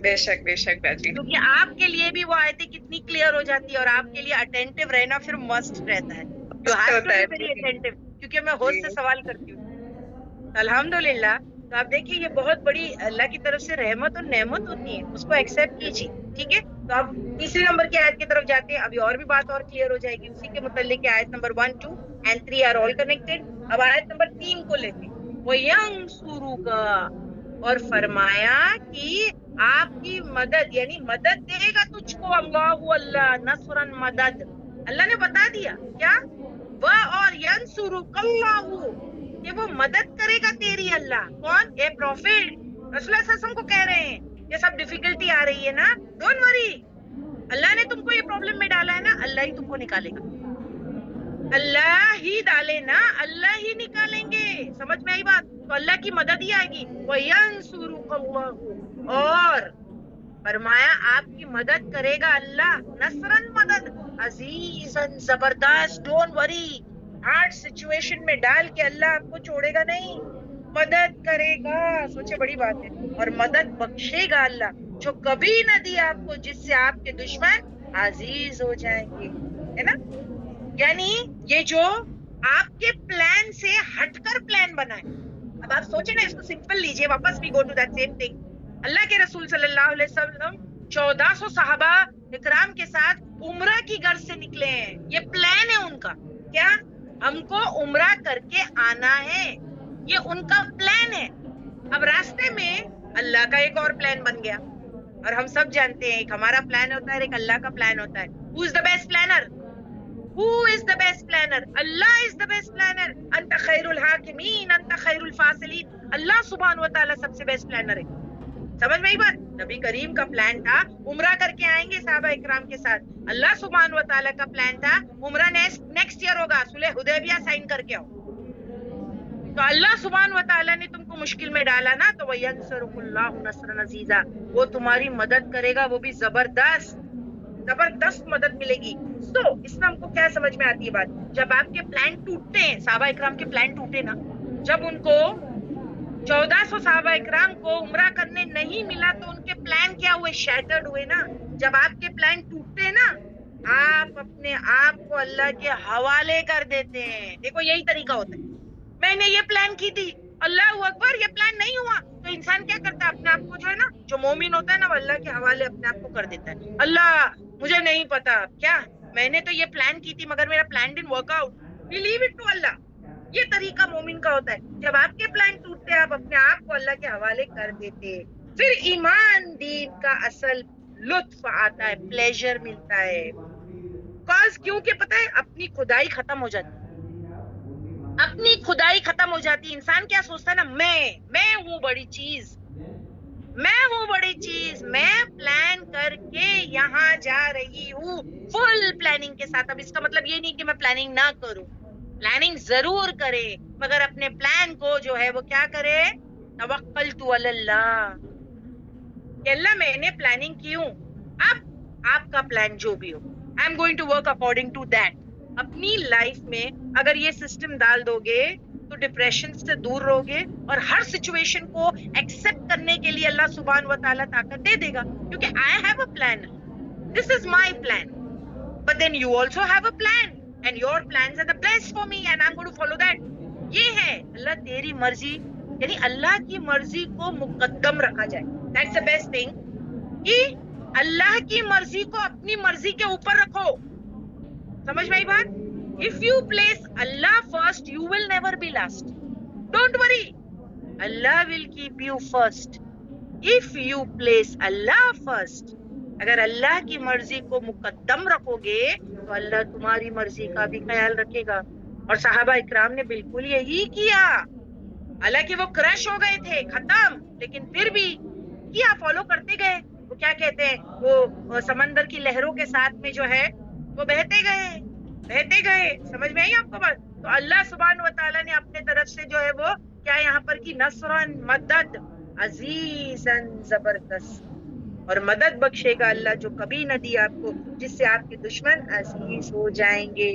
Speaker 1: بے شک بے شک باجی.
Speaker 2: کیونکہ آپ کے لیے بھی وہ آیتیں کتنی کلیئر ہو جاتی ہے اور آپ کے لیے اٹینٹو رہنا پھر مسٹ رہتا ہے. You have to be very attentive, کیونکہ میں ہوسٹ سے سوال کرتی ہوں. الحمدللہ. تو آپ دیکھیے یہ بہت بڑی اللہ کی طرف سے رحمت اور نعمت ہوتی ہے، اس کو ایکسیپٹ کیجیے. ٹھیک ہے، تو اب تیسرے نمبر کی آیت کی طرف جاتے ہیں. ابھی اور بھی بات اور کلیئر ہو جائے گی اسی کے متعلق. آیت number 1 2 and 3 are all connected. اب آیت نمبر 3 کو لیتے ہیں. وَيَنْصُرُكَ، اور فرمایا کہ آپ کی مدد، یعنی مدد دے گا تجھ کو اللہ، اللہ نصرن مدد. اللہ نے بتا دیا کیا اور ینصرک اللہ، کہ وہ مدد کرے گا تیری اللہ. کون؟ اے پروفیٹ رسول اللہ صلی اللہ علیہ وسلم کو کہہ رہے ہیں یہ سب ڈیفیکلٹی آ رہی ہے نا، ڈونٹ وری، اللہ نے تم کو یہ پرابلم میں ڈالا ہے نا، اللہ ہی تم کو نکالے گا. اللہ ہی ڈالے نا، اللہ ہی نکالیں گے. سمجھ میں آئی بات؟ تو اللہ کی مدد ہی آئے گی. وَيَنْصُرُكَ اللَّهُ، اور فرمایا آپ کی مدد کرے گا اللہ، نصرن مدد، عزیزن زبردست. ڈونٹ وری، ہارڈ سچویشن میں ڈال کے اللہ آپ کو چھوڑے گا نہیں، مدد کرے گا. سوچے بڑی بات ہے. اور مدد بخشے گا اللہ، جو کبھی نہ دی آپ کو، جس سے آپ کے دشمن عزیز ہو جائیں گے. ہے نا؟ یعنی یہ جو آپ کے پلان سے ہٹ کر پلان بنائے. اب آپ سوچیں نا، اس کو سمپل لیجئے، واپس بھی go to that same thing. اللہ کے رسول صلی اللہ علیہ وسلم 1400 صحابہ اکرام کے ساتھ عمرہ کی غرض سے نکلے ہیں. یہ پلان ہے ان کا، کیا ہم کو عمرہ کر کے آنا ہے، یہ ان کا پلان ہے. اب راستے میں اللہ کا ایک اور پلان بن گیا، اور ہم سب جانتے ہیں ایک ہمارا پلان ہوتا ہے، ایک اللہ کا پلان ہوتا ہے. Who is the best planner? Who is the best planner? Allah is the best planner. انت خیر الحاکمین، انت خیر الفاصلین. اللہ سبحانہ وتعالی سب سے بیسٹ پلانر ہے. سمجھ میں آئی بات؟ نبی کریم کا پلان تھا عمرہ کر کے آئیں گے صحابہ اکرام کے ساتھ. اللہ سبحانہ وتعالی کا پلان تھا عمرہ نیکسٹ ایئر ہوگا، صلح حدیبیہ سائن کر کے آؤ. تو اللہ سبحانہ وتعالی نے تم کو مشکل میں ڈالا نا، تو وَيَنْصُرُكُ اللَّهُ نَصْرًا عَزِيزًا، وہ تمہاری مدد کرے گا، وہ بھی زبردست زبردست مدد ملے گی. سو اس میں ہم کو کیا سمجھ میں آتی ہے بات, جب آپ کے پلان ٹوٹتے ہیں, صحابہ اکرام کے پلان ٹوٹے نا, جب ان کو 1400 صحابہ اکرام کو عمرہ کرنے نہیں ملا تو ان کے پلان کیا ہوئے, شیٹرڈ ہوئے نا. جب آپ کے پلان ٹوٹتے ہیں نا, آپ اپنے آپ کو اللہ کے حوالے کر دیتے ہیں. دیکھو یہی طریقہ ہوتا ہے. میں نے یہ پلان کی تھی, اللہ اکبر, یہ پلان نہیں ہوا, تو انسان کیا کرتا ہے, اپنے آپ کو جو ہے نا, جو مومن ہوتا ہے نا, وہ اللہ کے حوالے اپنے آپ کو کر دیتا ہے. اللہ مجھے نہیں پتا کیا, میں نے تو یہ پلان کی تھی مگر میرا plan done work out, we leave it to اللہ. یہ طریقہ مومن کا ہوتا ہے. جب آپ کے پلان ٹوٹتے ہیں, آپ اپنے آپ کو اللہ کے حوالے کر دیتے, پھر ایمان دین کا اصل لطف آتا ہے, پلیجر ملتا ہے. کیونکہ پتہ ہے اپنی خدائی ختم ہو جاتی, اپنی خدائی ختم ہو جاتی. انسان کیا سوچتا ہے نا, میں ہوں بڑی چیز, میں ہوں بڑی چیز, میں پلان کر کے یہاں جا رہی ہوں فل پلاننگ کے ساتھ. اب اس کا مطلب یہ نہیں کہ میں پلاننگ نہ کروں, پلاننگ ضرور کرے, مگر اپنے پلان کو جو ہے وہ کیا کرے, توکلت علی اللہ, کہ اللہ میں نے پلاننگ کی ہوں, اب آپ کا پلان جو بھی ہو, I am going to work according to that. اپنی لائف میں اگر یہ سسٹم ڈال دو گے تو ڈپریشن سے دور رہو گے, اور ہر سچویشن کو ایکسپٹ کرنے کے لیے اللہ سبحانہ و تعالیٰ طاقت دے دے گا. کیونکہ I have a plan, this is my plan, but then you also have a plan, and your plans are the best for me, and I am going to follow that. یہ ہے اللہ تیری مرضی, یعنی اللہ کی مرضی کو مقدم رکھا جائے. دیٹس دا بیسٹ تھنگ, کہ اللہ کی مرضی کو اپنی مرضی کے اوپر رکھو. سمجھ میں آئی بات؟ If you place Allah first, you will never be last. Don't worry, Allah will keep you first. If you place Allah first, اگر اللہ کی مرضی کو مقدم رکھو گے تو اللہ تمہاری مرضی کا بھی خیال رکھے گا. اور صحابہ اکرام نے بالکل یہی کیا. حالانکہ وہ کرش ہو گئے تھے, ختم, لیکن پھر بھی کیا, فالو کرتے گئے. وہ کیا کہتے ہیں, وہ سمندر کی لہروں کے ساتھ میں جو ہے وہ بہتے گئے, بہتے گئے. سمجھ میں آئی آپ کو بات؟ تو اللہ سبحانہ و تعالیٰ نے اپنے طرف سے جو ہے وہ کیا یہاں پر کی, نصرن, مدد, عزیزن, زبردست, اور مدد بخشے گا اللہ جو کبھی نہ دی آپ کو, جس سے آپ کے دشمن عزیز ہو جائیں گے.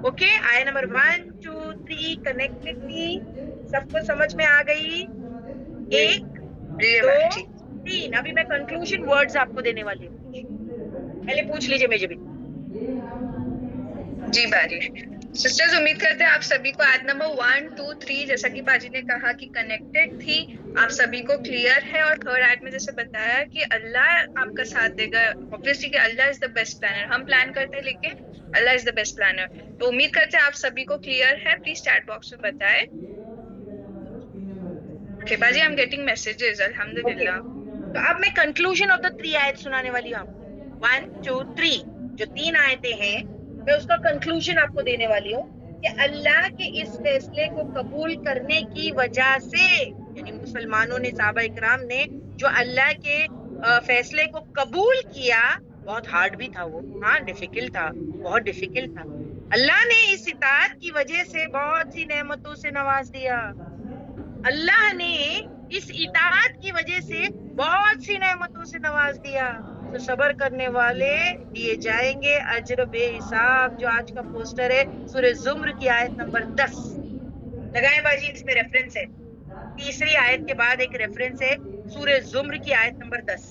Speaker 2: اوکے, آئے نمبر 1 2 3 کنیکٹیوٹی سب کو سمجھ میں آ گئی؟ 1 2 3. ابھی میں کنکلوژن ورڈز آپ کو دینے والی ہوں, پہلے پوچھ لیجیے مجھے بھی.
Speaker 1: جی باجی. سسٹرز امید کرتے ہیں آپ سبھی کو آیت نمبر 1 2 3 جیسا کہ باجی نے کہا کہ کنیکٹڈ تھی, آپ سبھی کو کلیئر ہے. اور تھرڈ آیت میں جیسے بتایا کہ اللہ آپ کا ساتھ دے گا, obviously کہ اللہ از دا بیسٹ پلانر. ہم پلان کرتے ہیں لیکن اللہ از دا بیسٹ پلانر. تو امید کرتے ہیں آپ سبھی کو کلیئر ہے. پلیز چیٹ باکس میں بتائیں. اوکے باجی, آئی ایم گیٹنگ میسیجز, الحمدللہ.
Speaker 2: تو اب میں کنکلوژن آف دا 3 آیت سنانے والی ہوں. 1 2 3 جو 3 آیتیں ہیں, میں اس کا کنکلوژن آپ کو دینے والی ہوں کہ اللہ کے اس فیصلے کو قبول کرنے کی وجہ سے, یعنی مسلمانوں نے, صحابہ اکرام نے جو اللہ کے فیصلے کو قبول کیا, بہت ہارڈ بھی تھا وہ, ہاں ڈیفیکلٹ تھا, بہت ڈیفیکلٹ تھا. اللہ نے اس اطاعت کی وجہ سے بہت سی نعمتوں سے نواز دیا. اللہ نے اس اطاعت کی وجہ سے بہت سی نعمتوں سے نواز دیا. تو صبر کرنے والے دیے جائیں گے اجر بے حساب. جو آج کا پوسٹر ہے سورہ زمر کی آیت نمبر 10 لگائیں باجی, اس میں ریفرنس ہے, تیسری آیت کے بعد ایک ریفرنس ہے سورہ زمر کی آیت number 10.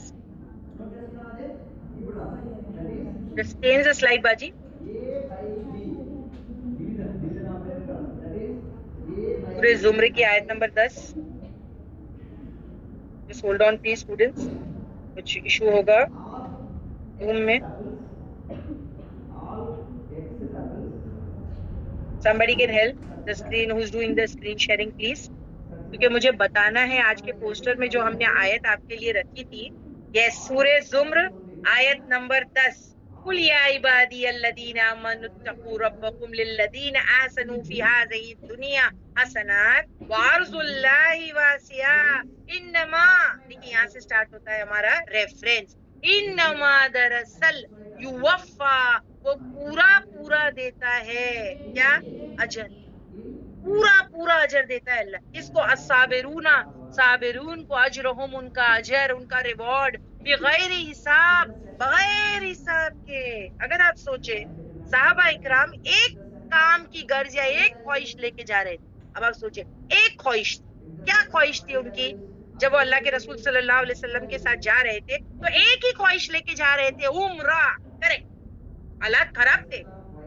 Speaker 2: Just change the slide باجی. سورہ زمر کی آیت number 10. Just hold on please students, کچھ ایشو ہوگا روم میں. Somebody can help the screen, who's doing the screen sharing please, کیونکہ مجھے بتانا ہے آج کے پوسٹر میں جو ہم نے آیت آپ کے لیے رکھی تھی. یس, سورہ زمر آیت نمبر 10. قل یا عبادی الذین آمنوا اتقوا ربکم للذین احسنوا فی هذه الدنیا حسنات وارض اللہ واسع. انما, دیکھیے یہاں سے سٹارٹ ہوتا ہے ہمارا ریفرنس. انما دراصل یوفا, وہ پورا پورا دیتا ہے, کیا اجر, پورا پورا اجر دیتا ہے اللہ. اس کو الصابرون, صابرون کو اجرہم, ان کا اجر, ان کا ریوارڈ, بغیر حساب, بغیر حساب کے. اگر آپ سوچیں صحابہ اکرام ایک کام کی غرض یا ایک خواہش لے کے جا رہے تھے. اب آپ سوچیں ایک خواہش, کیا خواہش تھی ان کی جب وہ اللہ کے رسول صلی اللہ علیہ وسلم کے ساتھ جا رہے تھے؟ تو ایک ہی خواہش لے کے جا رہے تھے, عمرہ. کرے حالات خراب تھے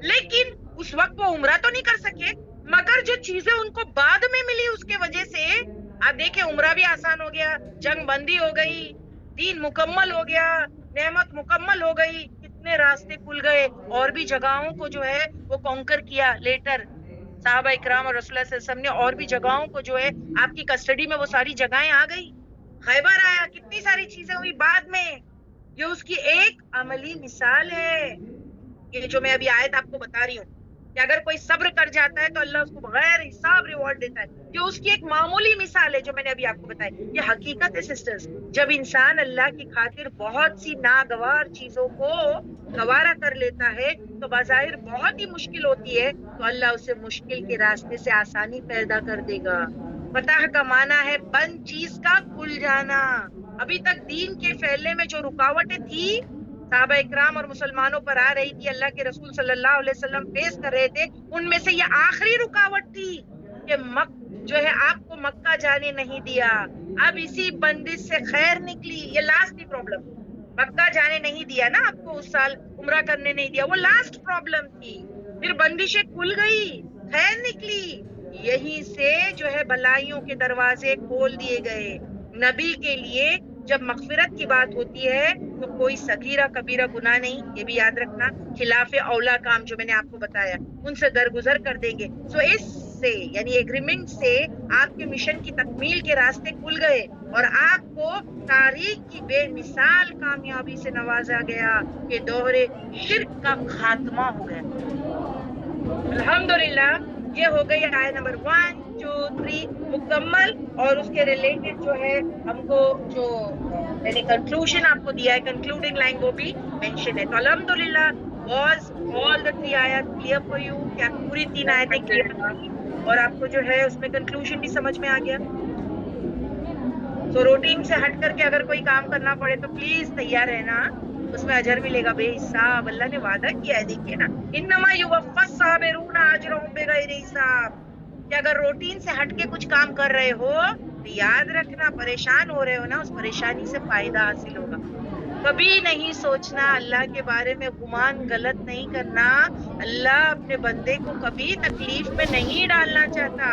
Speaker 2: لیکن اس وقت وہ عمرہ تو نہیں کر سکے, مگر جو چیزیں ان کو بعد میں ملی اس کے وجہ سے آپ دیکھیں عمرہ بھی آسان ہو گیا, جنگ بندی ہو گئی, دین مکمل ہو گیا, نعمت مکمل ہو گئی, کتنے راستے کھل گئے, اور بھی جگہوں کو جو ہے وہ کانکر کیا لیٹر صحابہ اکرام اور رسول اللہ صلی اللہ علیہ وسلم نے, اور بھی جگہوں کو جو ہے آپ کی کسٹڈی میں وہ ساری جگہیں آ گئی, خیبر آیا, کتنی ساری چیزیں ہوئی بعد میں. یہ اس کی ایک عملی مثال ہے, یہ جو میں ابھی آیت آپ کو بتا رہی ہوں کہ اگر کوئی صبر کر جاتا ہے تو اللہ اس کو بغیر حساب ریوارڈ دیتا ہے. یہ اس کی ایک معمولی مثال ہے جو میں نے ابھی آپ کو بتائی. یہ حقیقت ہے سسٹرز, جب انسان اللہ کی خاطر بہت سی ناگوار چیزوں کو گوارا کر لیتا ہے تو بظاہر بہت ہی مشکل ہوتی ہے, تو اللہ اسے مشکل کے راستے سے آسانی پیدا کر دے گا. فتح کا معنی ہے بند چیز کا کھل جانا. ابھی تک دین کے پھیلنے میں جو رکاوٹیں تھی صحابہ اکرام اور مسلمانوں پر آ رہی تھی, اللہ کے رسول صلی اللہ علیہ وسلم فیس کر رہے تھے, ان میں سے یہ آخری رکاوٹ تھی کہ جو ہے آپ کو مکہ جانے نہیں دیا. اب اسی بندش سے خیر نکلی, یہ لاسٹ کی پرابلم. مکہ جانے نہیں دیا نا آپ کو, اس سال عمرہ کرنے نہیں دیا, وہ لاسٹ پرابلم تھی. پھر بندشیں کھل گئی, خیر نکلی, یہیں سے جو ہے بھلائیوں کے دروازے کھول دیے گئے. نبی کے لیے جب مغفرت کی بات ہوتی ہے تو کوئی صغیرہ کبیرہ گناہ نہیں, یہ بھی یاد رکھنا. خلاف اولا کام جو میں نے آپ کو بتایا ان سے درگزر کر دیں گے. سو اس سے یعنی ایگریمنٹ سے آپ کے مشن کی تکمیل کے راستے کھل گئے اور آپ کو تاریخ کی بے مثال کامیابی سے نوازا گیا کہ دوہرے شرک کا خاتمہ ہو گیا. الحمدللہ یہ ہو گئی آیت نمبر 1 2 3 مکمل, اور اس کے ریلیٹڈ جو ہے ہم کو جو میں نے کنکلوژن آپ کو دیا ہے, کنکلوڈنگ لائن وہ بھی مینشن ہے. تو الحمدللہ واز آل دا 3 آیات کلیئر فار یو, کہ آپ پوری 3 آیتیں کلیئر کی اور آپ کو جو ہے اس میں کنکلوژن بھی سمجھ میں آ گیا. تو روٹین سے ہٹ کر کے اگر کوئی کام کرنا پڑے تو پلیز تیار رہنا, اس میں اجر ملے گا بے حساب. اللہ نے وعدہ کیا ہے, دیکھیے نا, انما یوفی الصابرون اجرهم بغیر حساب. کہ اگر روٹین سے ہٹ کے کچھ کام کر رہے ہو تو یاد رکھنا, پریشان ہو رہے ہو نا, اس پریشانی سے فائدہ حاصل ہوگا. کبھی نہیں سوچنا اللہ کے بارے میں گمان غلط نہیں کرنا. اللہ اپنے بندے کو کبھی تکلیف میں نہیں ڈالنا چاہتا.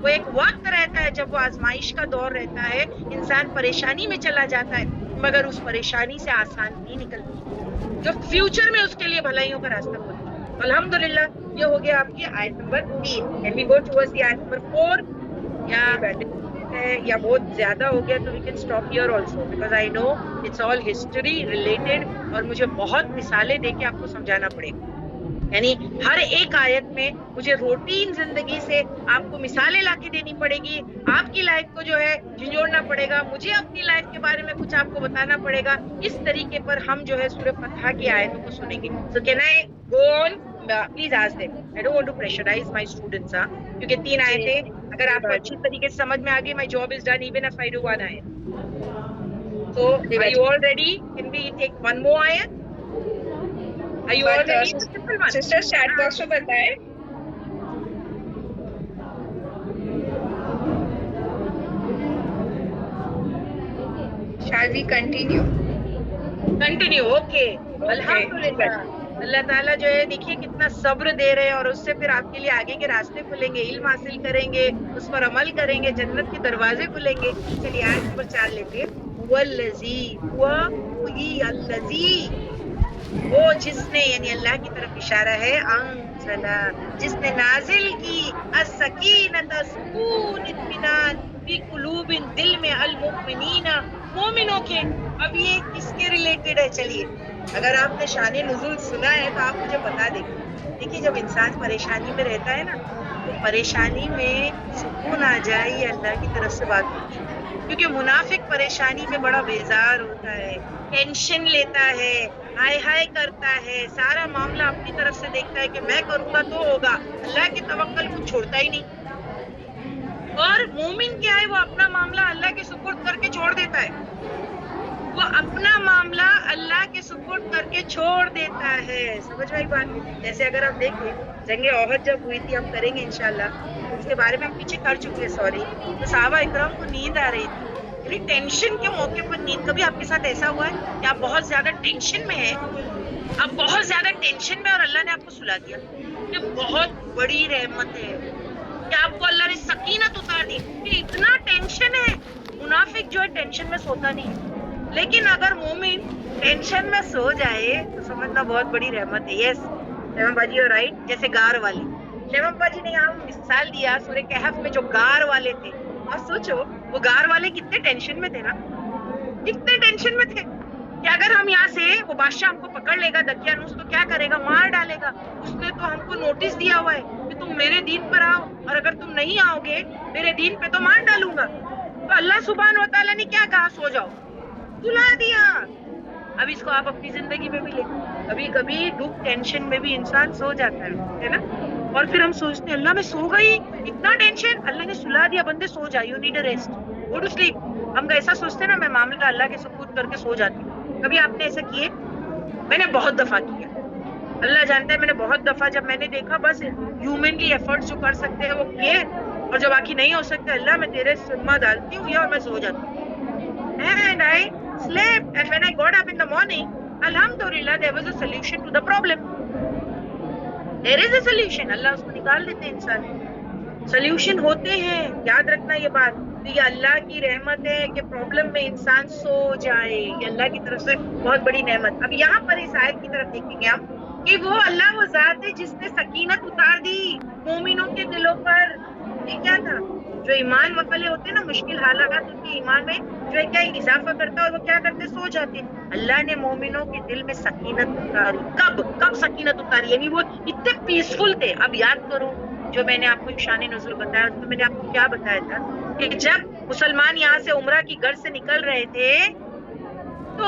Speaker 2: وہ ایک وقت رہتا ہے جب وہ آزمائش کا دور رہتا ہے, انسان پریشانی میں چلا جاتا ہے, مگر اس پریشانی سے آسان نہیں نکلتی جو فیوچر میں اس کے لیے بھلائیوں کا راستہ کھولتی. الحمدللہ یہ ہو گیا آپ کی آیت نمبر 3. And we go towards the آیت نمبر 4. یا بہت زیادہ ہو گیا تو we can stop here also, because I know it's all history related, اور مجھے بہت مثالیں دے کے آپ کو سمجھانا پڑے گا. یعنی ہر ایک آیت میں مجھے روٹین زندگی سے آپ کو مثالیں لا کے دینی پڑے گی, آپ کی لائف کو جو ہے جھنجھوڑنا پڑے گا, مجھے اپنی لائف کے بارے میں کچھ آپ کو بتانا پڑے گا. اس طریقے پر ہم جو ہے سورہ فتح کی آیتوں کو سنیں گے. So can I go on? Please ask them. I don't want to pressurise my students, کیونکہ 3 آیتیں اگر آپ کو اچھی طریقے سے سمجھ میں آ گئی, my job is done even if I do 1 آیت. So are you all ready? Can we take one more ayat? Are you all ready?
Speaker 1: Sister chat box میں بتائیں. Shall we continue?
Speaker 2: Continue, okay. الحمدللہ اللہ تعالیٰ جو ہے دیکھیے کتنا صبر دے رہے ہیں, اور اس سے پھر آپ کے لیے آگے کے راستے کھلیں گے, علم حاصل کریں گے, اس پر عمل کریں گے, جنت کے دروازے کھلیں گے. چلیے آیت نمبر 4 لیتے ہیں. والذی ہوا وہی الذی, وہ جس نے, یعنی اللہ کی طرف اشارہ ہے, انزل, جس نے نازل کی, السکینۃ, سکون, اطمینان, فی قلوب, دل میں, المؤمنین, مومنوں کے. اب یہ کس کے ریلیٹڈ ہے؟ چلیے اگر آپ نے شان نزول سنا ہے تو آپ مجھے بتا دیں. دیکھیے جب انسان پریشانی میں رہتا ہے نا, تو پریشانی میں سکون آ جائے, یہ اللہ کی طرف سے بات ہوتی ہے. کیونکہ منافق پریشانی میں بڑا بیزار ہوتا ہے, ٹینشن لیتا ہے, ہائے ہائے کرتا ہے, سارا معاملہ اپنی طرف سے دیکھتا ہے کہ میں کروں گا تو ہوگا, اللہ کے توکل کو چھوڑتا ہی نہیں. اور مومن کیا ہے, وہ اپنا معاملہ اللہ کے سپرد کر کے چھوڑ دیتا ہے. وہ اپنا معاملہ اللہ کے سپرد کر کے چھوڑ دیتا ہے. سمجھ میں آئی بات؟ جیسے اگر آپ دیکھیں جنگ احد جب ہوئی تھی, ہم کریں گے انشاءاللہ, اس کے بارے میں ہم پیچھے کر چکے ہیں, سوری, تو صحابہ اکرام کو نیند آ رہی تھی. یعنی ٹینشن کے موقع پر نیند. کبھی آپ کے ساتھ ایسا ہوا ہے کہ آپ بہت زیادہ ٹینشن میں ہیں, آپ بہت زیادہ ٹینشن میں, اور اللہ نے آپ کو سلا دیا؟ یہ بہت بڑی رحمت ہے کہ آپ کو اللہ نے سکینت اتار دی. پھر اتنا ٹینشن ہے, منافق جو ہے ٹینشن میں سوتا نہیں ہے, لیکن اگر مومن ٹینشن میں سو جائے تو سمجھنا بہت بڑی رحمت ہے. یس لیمن باجی اور رائٹ, جیسے گار والے. لیمن باجی نے یہاں مثال دیا سورہ کہف میں جو گار والے تھے. آپ سوچو وہ گار والے کتنے ٹینشن میں تھے نا, کتنے ٹینشن میں تھے کہ اگر ہم یہاں سے, وہ بادشاہ ہم کو پکڑ لے گا دقیانوس, تو کیا کرے گا؟ مار ڈالے گا. اس نے تو ہم کو نوٹس دیا ہوا ہے کہ تم میرے دین پر آؤ, اور اگر تم نہیں آؤ گے میرے دین پہ تو مار ڈالوں گا. تو اللہ سبحانہ و تعالیٰ نے کیا کہا؟ سو جاؤ, سلا دیا. اب اس کو آپ اپنی زندگی میں بھی لے, کبھی کبھی دکھ ٹینشن میں بھی انسان سو جاتا ہے نا, اور پھر ہم سوچتے ہیں اللہ میں سو گئی, اتنا ٹینشن, اللہ نے سلا دیا, بندے سو جا, you need a rest, go to sleep. ہم ایسا سوچتے ہیں نا, میں معاملہ اللہ کے سپرد کر کے سو جاتی ہوں. کبھی آپ نے ایسا کیے؟ میں نے بہت دفعہ کیا, اللہ جانتا ہے میں نے بہت دفعہ, جب میں نے دیکھا بس ہیومنلی ایفرٹس جو کر سکتے ہیں وہ کیے, اور جو باقی نہیں ہو سکتے, اللہ میں تیرے سما ڈالتی ہوں, اور میں سو جاتی ہوں. And I slept, and when I got up in the morning, alhamdulillah, there was a solution to the problem. There is a solution. اللہ اس کو نکال دیتے ہیں انسان. سلیوشن ہوتے ہیں, یاد رکھنا یہ بات. تو یہ اللہ کی رحمت ہے کہ پرابلم میں انسان سو جائے, یہ اللہ کی طرف سے بہت بڑی نعمت. اب یہاں پر اس آیت کی طرف دیکھیں گے ہم کہ وہ اللہ وہ ذات ہے جس نے سکینت اتار دی مومنوں کے دلوں پر. یہ کیا تھا؟ جو ایمان والے ہوتے ہیں نا, مشکل حالات ان کے ایمان میں جو ہے کیا اضافہ کرتا ہے, اور وہ کیا کرتے, سو جاتے ہیں. اللہ نے مومنوں کے دل میں سکینت اتاری. کب سکینت اتاری؟ یعنی وہ اتنے پیسفل تھے. اب یاد کرو جو میں نے آپ کو شان نزول بتایا, اس میں میں نے آپ کو کیا بتایا تھا کہ جب مسلمان یہاں سے عمرہ کی غرض سے نکل رہے تھے تو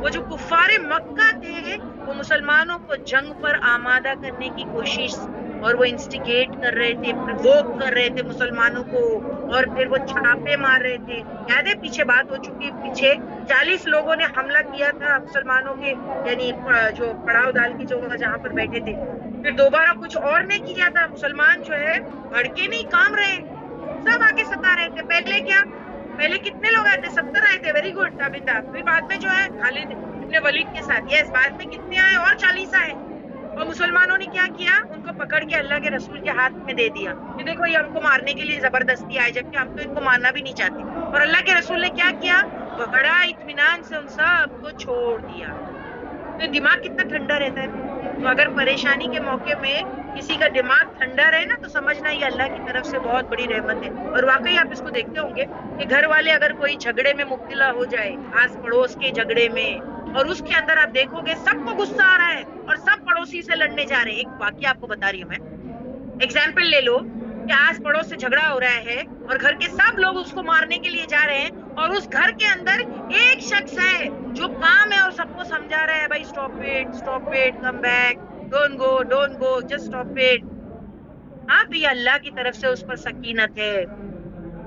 Speaker 2: وہ جو کفار مکہ تھے وہ مسلمانوں کو جنگ پر آمادہ کرنے کی کوشش, اور وہ انسٹیگیٹ کر رہے تھے, پرووک کر رہے تھے مسلمانوں کو, اور پھر وہ چھاپے مار رہے تھے. یاد ہے پیچھے بات ہو چکی, پیچھے 40 لوگوں نے حملہ کیا تھا مسلمانوں کے, یعنی جو پڑاؤ ڈال کی جو جہاں پر بیٹھے تھے. پھر دوبارہ کچھ اور نے کیا تھا. مسلمان جو ہے بھڑکے نہیں, کام رہے, سب آگے ستا رہے تھے. پہلے کیا, پہلے کتنے لوگ آئے تھے؟ 70 آئے تھے. Very good Tabinda. پھر بعد میں جو ہے خالد ابن ولید کے ساتھ, یس, بعد میں کتنے آئے؟ اور 40 آئے. اور مسلمانوں نے کیا کیا؟ ان کو پکڑ کے اللہ کے رسول کے ہاتھ میں دے دیا کہ دیکھو یہ ہم کو مارنے کے لیے زبردستی آئے, جبکہ ہم تو ان کو مارنا بھی نہیں چاہتے. اور اللہ کے رسول نے کیا کیا؟ بڑا اطمینان سے ان سب کو چھوڑ دیا. تو دماغ کتنا ٹھنڈا رہتا ہے. تو اگر پریشانی کے موقع میں کسی کا دماغ ٹھنڈا رہے نا, تو سمجھنا یہ اللہ کی طرف سے بہت بڑی رحمت ہے. اور واقعی آپ اس کو دیکھتے ہوں گے کہ گھر والے اگر کوئی جھگڑے میں مبتلا ہو جائے, آس پڑوس کے جھگڑے میں, اور اس کے اندر آپ دیکھو گے سب کو غصہ آ رہا ہے اور سب پڑوسی سے لڑنے جا رہے ہیں. ایک واقعہ آپ کو بتا رہی ہوں میں, ایگزامپل لے لو کہ آس پڑوس سے جھگڑا ہو رہا ہے اور گھر کے سب لوگ اس کو مارنے کے لیے جا رہے ہیں, اور اس گھر کے اندر ایک شخص ہے جو کام ہے اور سب کو سمجھا رہا ہے, بھائی stop it, come back, don't go, just stop it. ہاں, تو یہ اللہ کی طرف سے اس پر سکینت ہے,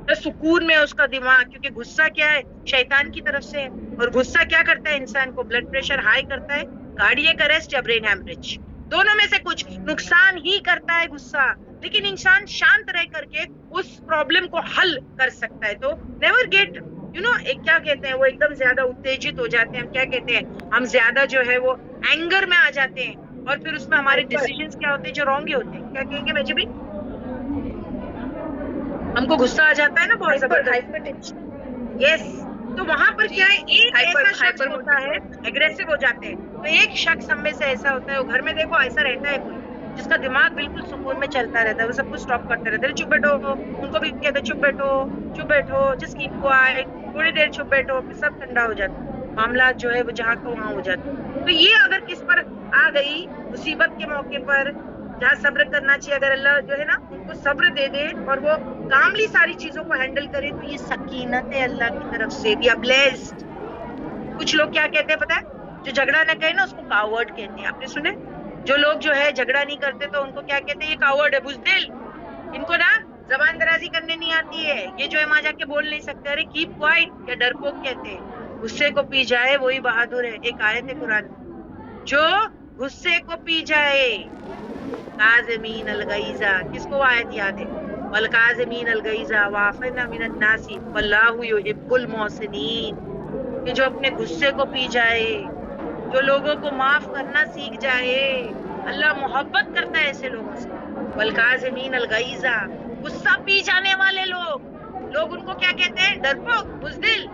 Speaker 2: تو سکون میں اس کا دماغ, کیونکہ غصہ کیا ہے؟ شیطان کی طرف سے ہے. اور غصہ کیا کرتا ہے؟ انسان کو بلڈ پریشر ہائی کرتا ہے, کارڈیک اریسٹ یا برین ہیمریج, دونوں میں سے کچھ نقصان ہی کرتا ہے غصہ. لیکن انسان شانت رہ کر کے اس پرابلم کو حل کر سکتا ہے. تو نیور گیٹ ایک کیا کہتے ہیں, وہ ایک دم زیادہ اتےجت ہو جاتے ہیں, ہم کیا کہتے ہیں, ہم زیادہ جو ہے وہ اینگر میں آ جاتے ہیں, اور پھر اس میں ہمارے ڈیسیژنز کیا ہوتے ہیں جو رانگ ہی ہوتے ہیں. کیا کہیں گے میں جی؟ ہم کو غصہ آ جاتا ہے نا بہت زبردست. یس, تو وہاں پر کیا ہے, ایک ایسا شخص ہوتا ہے, ایگریسو ہو جاتے ہیں. تو ایک شخص ہم میں سے ایسا ہوتا ہے, وہ گھر میں دیکھو ایسا رہتا ہے کوئی جس کا دماغ بالکل سکون میں چلتا رہتا ہے, وہ سب کچھ اسٹاپ کرتے رہتے ہیں. چپ بیٹھو, ان کو بھی کہتے ہیں چپ بیٹھو, جس کیپ کوائٹ, تھوڑی دیر چپ بیٹھو, پھر سب ٹھنڈا ہو جاتا ہے. معاملات جو ہے وہ جہاں کو وہاں ہو جاتے ہیں. تو یہ اگر کس پر آ گئی مصیبت کے موقع پر, جہاں صبر کرنا چاہیے, اگر اللہ جو ہے نا ان کو صبر دے دے اور وہ کاملی ساری چیزوں کو ہینڈل کرے, تو یہ سکینت ہے اللہ کی طرف سے. We are blessed. کچھ لوگ کیا کہتے ہیں پتہ ہے, جو جھگڑا نہ کہے نا اس کو کاورڈ کہتے ہیں. آپ نے سنے جو لوگ جو ہے جھگڑا نہیں کرتے تو ان کو کیا کہتے ہیں؟ یہ کاورڈ ہے, بزدل, ان کو نا زبان درازی کرنے نہیں آتی ہے, یہ جو ہے وہاں جا کے بول نہیں سکتے, ارے کیپ کوائٹ یا ڈرپوک کہتے ہیں. غصے کو پی جائے وہی بہادر ہے. ایک آیت ہے قرآن میں، جو غصے کو پی جائے. کاظمین الغیظ، کس کو آیت یاد ہے؟ والکاظمین الغیظ وعافینا من الناس واللہ یحب المحسنین. کہ جو اپنے غصے کو پی جائے، جو لوگوں کو معاف کرنا سیکھ جائے. اللہ محبت کرتا ہے ایسے لوگوں سے. والکاظمین الغیظ، غصہ پی جانے والے لوگ ان کو کیا کہتے ہیں؟ ڈرپوک، بزدل.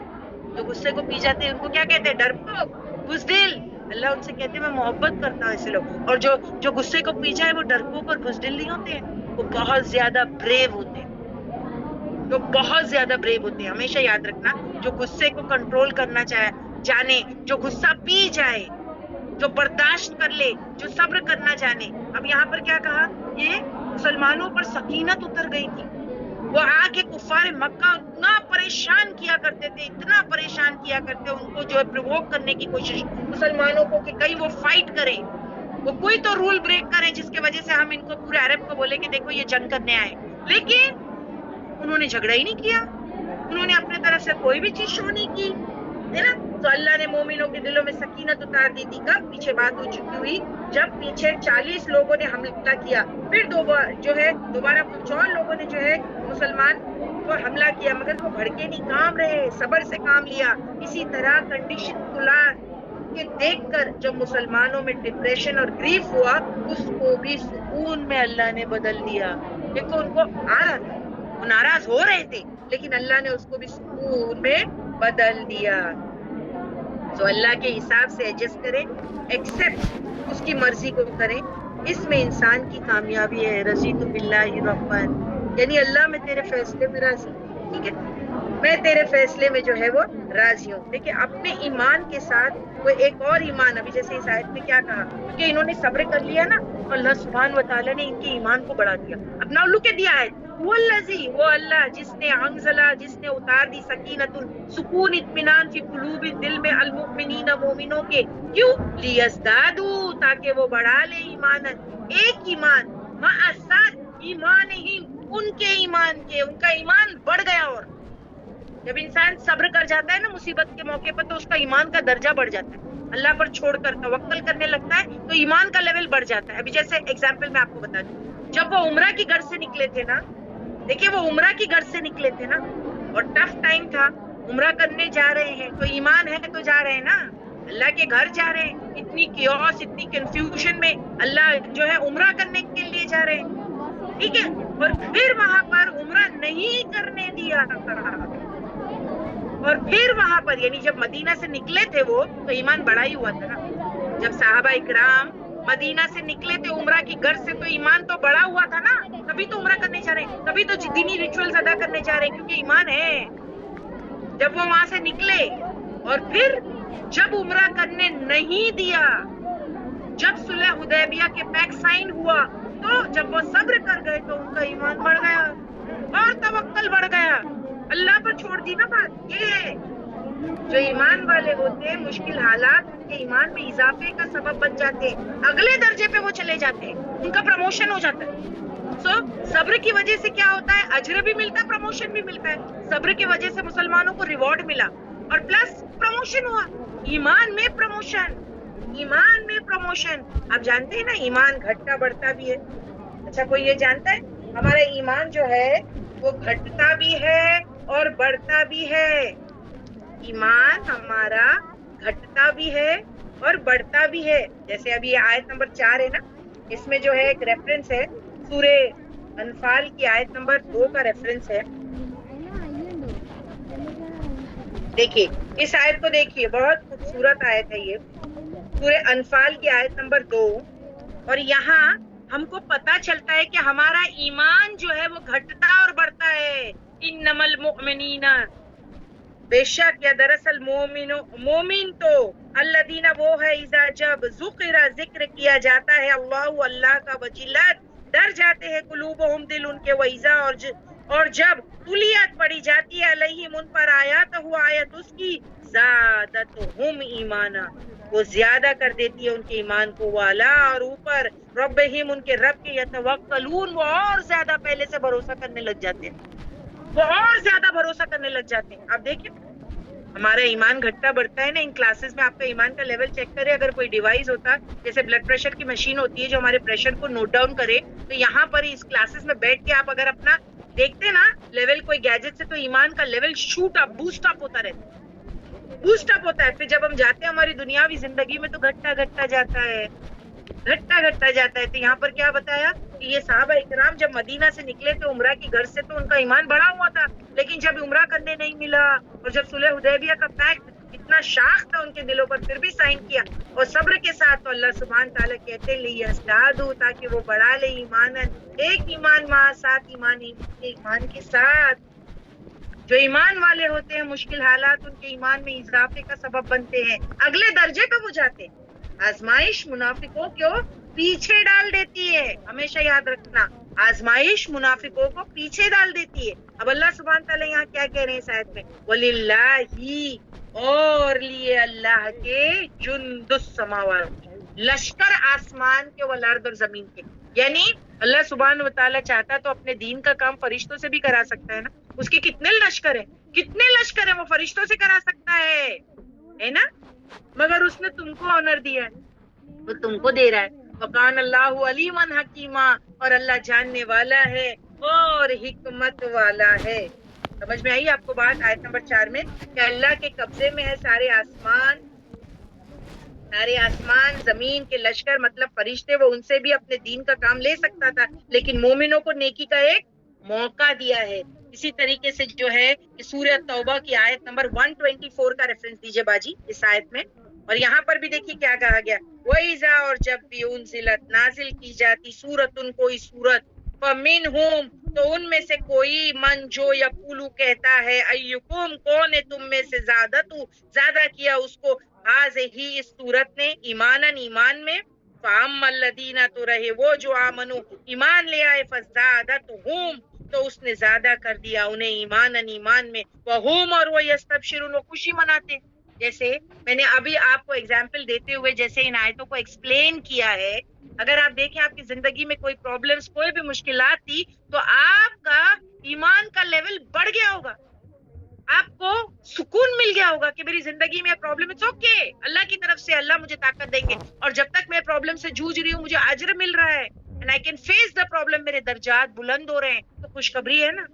Speaker 2: جو غصے کو پی جاتے ہیں ان کو کیا کہتے ہیں؟ ڈرپوک، بزدل. اللہ ان سے کہتے ہیں میں محبت کرتا ہوں ایسے لوگ. اور جو غصے کو پی جائے وہ ڈرپوک اور بزدل نہیں ہوتے ہیں، وہ بہت زیادہ بریو ہوتے ہیں. جو بہت زیادہ بریو ہوتے ہیں. ہمیشہ یاد رکھنا، جو غصے کو کنٹرول کرنا جانے، جو غصہ پی جائے، جو برداشت کر لے، جو صبر کرنا جانے. اب یہاں پر کیا کہا؟ یہ مسلمانوں پر سکینت اتر گئی تھی. وہ آ کے کفار مکہ اتنا پریشان کیا کرتے تھے، اتنا پریشان کیا کرتے، ان کو جو ہے پرووک کرنے کی کوشش مسلمانوں کو کہ کہیں وہ فائٹ کریں، وہ کوئی تو رول بریک کریں جس کی وجہ سے ہم ان کو پورے عرب کو بولے کہ دیکھو یہ جنگ کرنے آئے. لیکن انہوں نے جھگڑا ہی نہیں کیا، انہوں نے اپنے طرف سے کوئی بھی چیز شو نہیں کی، ہے نا. تو اللہ نے مومنوں کے دلوں میں سکینت اتار دی تھی. کب؟ پیچھے بات ہو چکی ہوئی، جب پیچھے 40 لوگوں نے حملہ کیا، پھر دوبارہ کچھ اور لوگوں نے جو ہے مسلمان کو حملہ کیا، مگر وہ بھڑکے نہیں، کام رہے، صبر سے کام لیا. اسی طرح کنڈیشن کھلا کہ دیکھ کر جب مسلمانوں میں ڈپریشن اور گریف ہوا، اس کو بھی سکون میں اللہ نے بدل دیا. دیکھو ان کو آ رہا تھا، وہ ناراض ہو رہے تھے، لیکن اللہ نے اس کو بھی سکون میں بدل دیا. تو اللہ کے حساب سے ایڈجسٹ کریں، ایکسپٹ اس کی مرضی کو کریں. اس میں انسان کی کامیابی ہے. رضیت باللہ ربًا، یعنی اللہ میں تیرے فیصلے میں راضی. ٹھیک ہے، میں تیرے فیصلے میں جو ہے وہ راضی ہوں. دیکھیں اپنے ایمان کے ساتھ وہ ایک اور ایمان، ابھی جیسے اس آیت میں کیا کہا کہ انہوں نے صبر کر لیا نا، تو اللہ سبحانہ و تعالیٰ نے ان کے ایمان کو بڑھا دیا. اب نہ لک دیا ہے والذی، وہ اللہ جس نے انزلہ، جس نے اتار دی سکینت، سکون، اطمینان فی قلوب، دل میں، المؤمنین، مومنوں کے. کیوں؟ لیزدادوا، تاکہ وہ بڑھا لے ایمان. ایک ایمان مع ساتھ ایمانہم، ان کے ایمان کے، ان کا ایمان بڑھ گیا. اور جب انسان صبر کر جاتا ہے نا مصیبت کے موقع پر، تو اس کا ایمان کا درجہ بڑھ جاتا ہے. اللہ پر چھوڑ کر توکل کرنے لگتا ہے تو ایمان کا لیول بڑھ جاتا ہے. ابھی جیسے ایگزامپل میں آپ کو بتا دوں، جب وہ عمرہ کی گھر سے نکلے تھے نا، دیکھیں وہ عمرہ کی گھر سے نکلے تھے نا، اور ٹف ٹائم تھا، عمرہ کرنے جا رہے ہیں تو ایمان ہے تو جا رہے ہیں نا، اللہ کے گھر جا رہے ہیں. اتنی کیوس، اتنی کنفیوژن میں اللہ جو ہے عمرہ کرنے کے لیے جا رہے ہیں. ٹھیک ہے، اور پھر وہاں پر عمرہ نہیں کرنے دیا. اور پھر وہاں پر یعنی جب مدینہ سے نکلے تھے وہ، تو ایمان بڑا ہی ہوا تھا نا. جب صحابہ اکرام مدینہ سے نکلے تھے عمرہ کی گھر سے، تو ایمان تو بڑا ہوا تھا نا، تبھی تو عمرہ کرنے جا رہے ہیں، تبھی تو دینی ریچولز ادا کرنے جا رہے ہیں، کیونکہ ایمان ہے. جب وہ وہاں سے نکلے اور پھر جب عمرہ کرنے نہیں دیا، جب صلح حدیبیہ کے پیک سائن ہوا، تو جب وہ صبر کر گئے تو ان کا ایمان بڑھ گیا اور توکل بڑھ گیا. اللہ پر چھوڑ دی نا بات. یہ ہے جو ایمان والے ہوتے ہیں، مشکل حالات ان کے ایمان میں اضافے کا سبب بن جاتے ہیں، اگلے درجے پہ وہ چلے جاتے ہیں، ان کا پروموشن ہو جاتا ہے. صبر کی وجہ سے کیا ہوتا ہے؟ اجر بھی ملتا ہے، پروموشن بھی ملتا ہے. صبر کی وجہ سے مسلمانوں کو ریوارڈ ملا اور پلس پروموشن ہوا. ایمان میں پروموشن، ایمان میں پروموشن. آپ جانتے ہیں نا ایمان گھٹتا بڑھتا بھی ہے. اچھا کوئی یہ جانتا ہے ہمارا ایمان جو ہے وہ گھٹتا بھی ہے اور بڑھتا بھی ہے؟ ایمان ہمارا گھٹتا بھی ہے اور بڑھتا بھی ہے. جیسے ابھی یہ آیت نمبر 4 ہے نا، اس میں جو ہے ایک ریفرنس ہے سورہ انفال کی آیت نمبر 2 کا ریفرنس ہے. دیکھیے اس آیت کو دیکھیے، بہت خوبصورت آیت ہے یہ، سورہ انفال کی آیت نمبر 2. اور یہاں ہم کو پتا چلتا ہے کہ ہمارا ایمان جو ہے وہ گھٹتا اور بڑھتا ہے. انما المؤمنین، بے شک یا دراصل مومن تو الذین وہ ہے، اذا جب ذکر کیا جاتا ہے اللہ کا، وجلت ڈر جاتے ہیں، قلوبہم دل ان کے، وَإِذَا اور جب تلیت پڑھی جاتی ہے علیہم ان پر آیات اس کی، زادتہم ایمانا، وہ زیادہ کر دیتی ہے ان کے ایمان کو، والا اور اوپر، ربہم ان کے رب کے، یتوکلون وہ اور زیادہ پہلے سے بھروسہ کرنے لگ جاتے ہیں، وہ اور زیادہ بھروسہ کرنے لگ جاتے ہیں. آپ دیکھیں ہمارا ایمان گھٹتا بڑھتا ہے نا. ان کلاسز میں آپ کا ایمان کا لیول چیک کرے. اگر کوئی ڈیوائس ہوتا جیسے بلڈ پریشر کی مشین ہوتی ہے جو ہمارے پریشر کو نوٹ ڈاؤن کرے, تو یہاں پر اس کلاسز میں بیٹھ کے آپ اگر اپنا دیکھتے نا لیول کوئی گیجٹ سے, تو ایمان کا level shoot up boost up ہوتا رہتا ہے, بوسٹ اپ ہوتا ہے. پھر جب ہم جاتے ہیں ہماری دنیاوی زندگی میں تو گھٹتا جاتا ہے, گھٹتا جاتا ہے. تو یہاں پر کیا بتایا کہ یہ صحابہ اکرام جب مدینہ سے نکلے تھے عمرہ کی گھر سے, تو ان کا ایمان بڑا ہوا تھا, لیکن جب عمرہ کرنے نہیں ملا اور جب صلح حدیبیہ کا پیکٹ اتنا شاخ تھا ان کے دلوں پر, پھر بھی سائن کیا اور صبر کے ساتھ, تو اللہ سبحانہ تعالیٰ کہتے لیزدادوا, تاکہ وہ بڑھا لے ایمان. ایک ایمان مع 7 ایمان کے ساتھ. جو ایمان والے ہوتے ہیں مشکل حالات ان کے ایمان میں اضافے کا سبب بنتے ہیں, اگلے درجے پہ وہ جاتے ہیں. آزمائش منافقوں کو پیچھے ڈال دیتی ہے, ہمیشہ یاد رکھنا, آزمائش منافقوں کو پیچھے ڈال دیتی ہے. اب اللہ سبحانہ تعالیٰ یہاں کیا کہہ رہے ہیں اس آیت میں, وَلِلَّهِ, اور لیے اللہ کے, جند السماوات, لشکر آسمان کے, والارض, اور زمین کے. یعنی اللہ سبحانہ وتعالیٰ چاہتا تو اپنے دین کا کام فرشتوں سے بھی کرا سکتا ہے نا. اس کے کتنے لشکر ہیں وہ فرشتوں سے کرا سکتا ہے نا, مگر اس نے تم کو آنر دیا ہے, وہ تم کو دے رہا ہے. وَقَانَ اللَّهُ عَلِيمًا حَكِيمًا, اور اللہ جاننے والا ہے اور حکمت والا ہے. سمجھ میں آئی آپ کو بات آیت نمبر 4 میں, کہ اللہ کے قبضے میں ہے سارے آسمان زمین کے لشکر, مطلب فرشتے, وہ ان سے بھی اپنے دین کا کام لے سکتا تھا, لیکن مومنوں کو نیکی کا ایک موقع دیا ہے. اسی طریقے سے جو ہے کہ سورہ توبہ کی آیت نمبر 124 کا ریفرنس دیجئے باجی اس آیت میں, اور یہاں پر بھی دیکھیے کیا کہا گیا, وَإِذَا, اور جب بھی انزلت, نازل کی جاتی, سورتن, کوئی سورت, فَمِنْهُمْ, تو ان میں سے کوئی, من, جو, یقولو, کہتا ہے, ایکم, کون ہے تم میں سے, زیادہ کیا اس کو, ہی, اس سورت نے, ایمان میں, فَأَمَّا الَّذِينَ, تو رہے وہ جو آمنو, ایمان لے آئے, فَزَادَتْهُمْ, تو اس نے زیادہ کر دیا انہیں ایمان میں, وَهُمْ, اور وہ یستبشرون, وہ خوشی مناتے. جیسے میں نے ابھی آپ کو ایگزامپل دیتے ہوئے جیسے ان آیتوں کو ایکسپلین کیا ہے, اگر آپ دیکھیں آپ کی زندگی میں کوئی پرابلمز, کوئی بھی مشکلات تھی, تو آپ کا ایمان کا لیول بڑھ گیا ہوگا, آپ کو سکون مل گیا ہوگا کہ میری زندگی میں پرابلم ہے, اوکے, اللہ کی طرف سے اللہ مجھے طاقت دیں گے, اور جب تک میں پرابلم سے جوجھ رہی ہوں مجھے اجر مل رہا ہے, and I can face the problem, میرے درجات بلند ہو رہے ہیں, تو خوشخبری ہے نا,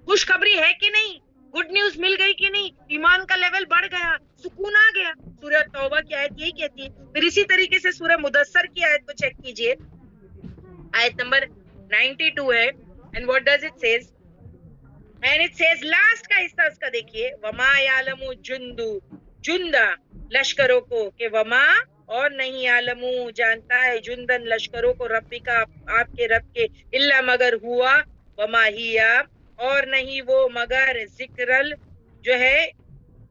Speaker 2: خوشخبری ہے کہ نہیں, گڈ نیوز مل گئی کہ نہیں, ایمان کا لیول بڑھ گیا, سکون آ گیا. سورہ توبہ کی آیت یہی کہتی ہے. پھر اسی طریقے سے سورہ مدثر کی آیت کو چیک کیجئے, آیت نمبر 92 ہے, and what does it says, and it says, last کا حصہ اس کا دیکھیے, وما یعلم جندا, لشکروں کو, کہ وما, اور نہیں, عالمو, جانتا ہے, جندن, لشکروں کو, ربی کا, آپ کے رب کے, اللہ, مگر ہوا, وما ہیا, اور نہیں وہ, مگر, ذکرل, جو ہے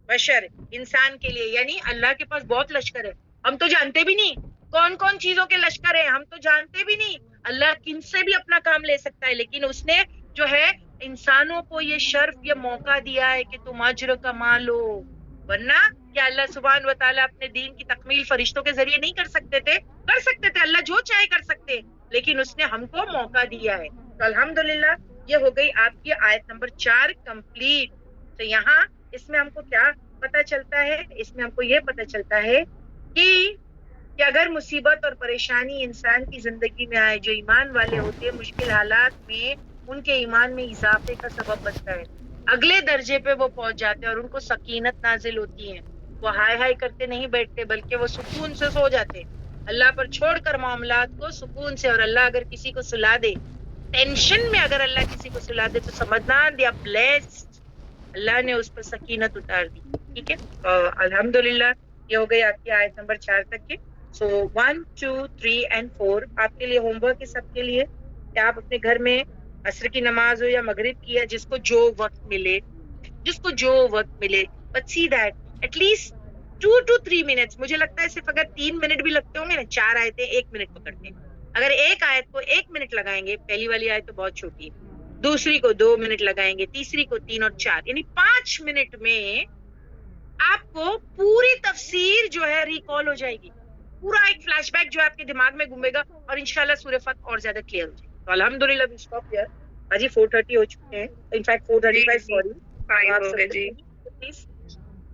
Speaker 2: بشر, انسان کے لیے. یعنی اللہ کے پاس بہت لشکر ہے, ہم تو جانتے بھی نہیں کون کون چیزوں کے لشکر ہیں, ہم تو جانتے بھی نہیں اللہ کن سے بھی اپنا کام لے سکتا ہے, لیکن اس نے جو ہے انسانوں کو یہ شرف, یہ موقع دیا ہے کہ تم اجر کما لو. ورنہ کیا اللہ سبحانہ و تعالیٰ اپنے دین کی تکمیل فرشتوں کے ذریعے نہیں کر سکتے تھے؟ کر سکتے تھے, اللہ جو چاہے کر سکتے, لیکن اس نے ہم کو موقع دیا ہے. تو الحمدللہ یہ ہو گئی آپ کی آیت نمبر 4 کمپلیٹ. تو یہاں اس میں ہم کو کیا پتہ چلتا ہے, اس میں ہم کو یہ پتہ چلتا ہے کہ اگر مصیبت اور پریشانی انسان کی زندگی میں آئے, جو ایمان والے ہوتے ہیں مشکل حالات میں ان کے ایمان میں اضافے کا سبب بنتا ہے, اگلے درجے پہ وہ پہنچ جاتے ہیں اور ان کو سکینت نازل ہوتی ہے. وہ ہائے ہائے کرتے نہیں بیٹھتے, بلکہ وہ سکون سے سو جاتے, اللہ پر چھوڑ کر معاملات کو سکون سے. اور اللہ اگر کسی کو سلا دے, ٹینشن میں اگر اللہ کسی کو سلا دے, تو سمجھنا دے آر بلیسڈ, اللہ نے اس پر سکینت اتار دی. ٹھیک ہے, الحمدللہ یہ ہو گئی آپ کی آیت نمبر 4 تک کے. سو 1, 2, 3 and 4 آپ کے لیے ہوم ورک ہے, سب کے لیے, کہ آپ اپنے گھر میں عصر کی نماز ہو یا مغرب کی, ہے جس کو جو وقت ملے, but see that at least 2 to 3 minutes, مجھے لگتا ہے صرف اگر 3 منٹ بھی لگتے ہوں گے نا, 4 آیتیں 1 منٹ پکڑتے ہیں, اگر ایک آیت کو 1 منٹ لگائیں گے, پہلی والی آیت تو بہت چھوٹی ہے, دوسری کو 2 منٹ لگائیں گے, تیسری کو 3 اور 4, یعنی 5 منٹ میں آپ کو پوری تفسیر جو ہے ریکال ہو جائے گی, پورا ایک فلیش بیک جو ہے آپ کے دماغ میں گھومے گا, اور انشاءاللہ سورہ فتح اور زیادہ کلیئر ہو جائے گی. تو الحمدللہ وی اسٹاپ ہیئر. باجی 4:30 ہو چکے ہیں, ان فیکٹ 4:35 سوری, 5 ہو گئے جی. پلیز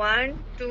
Speaker 1: 1, 2,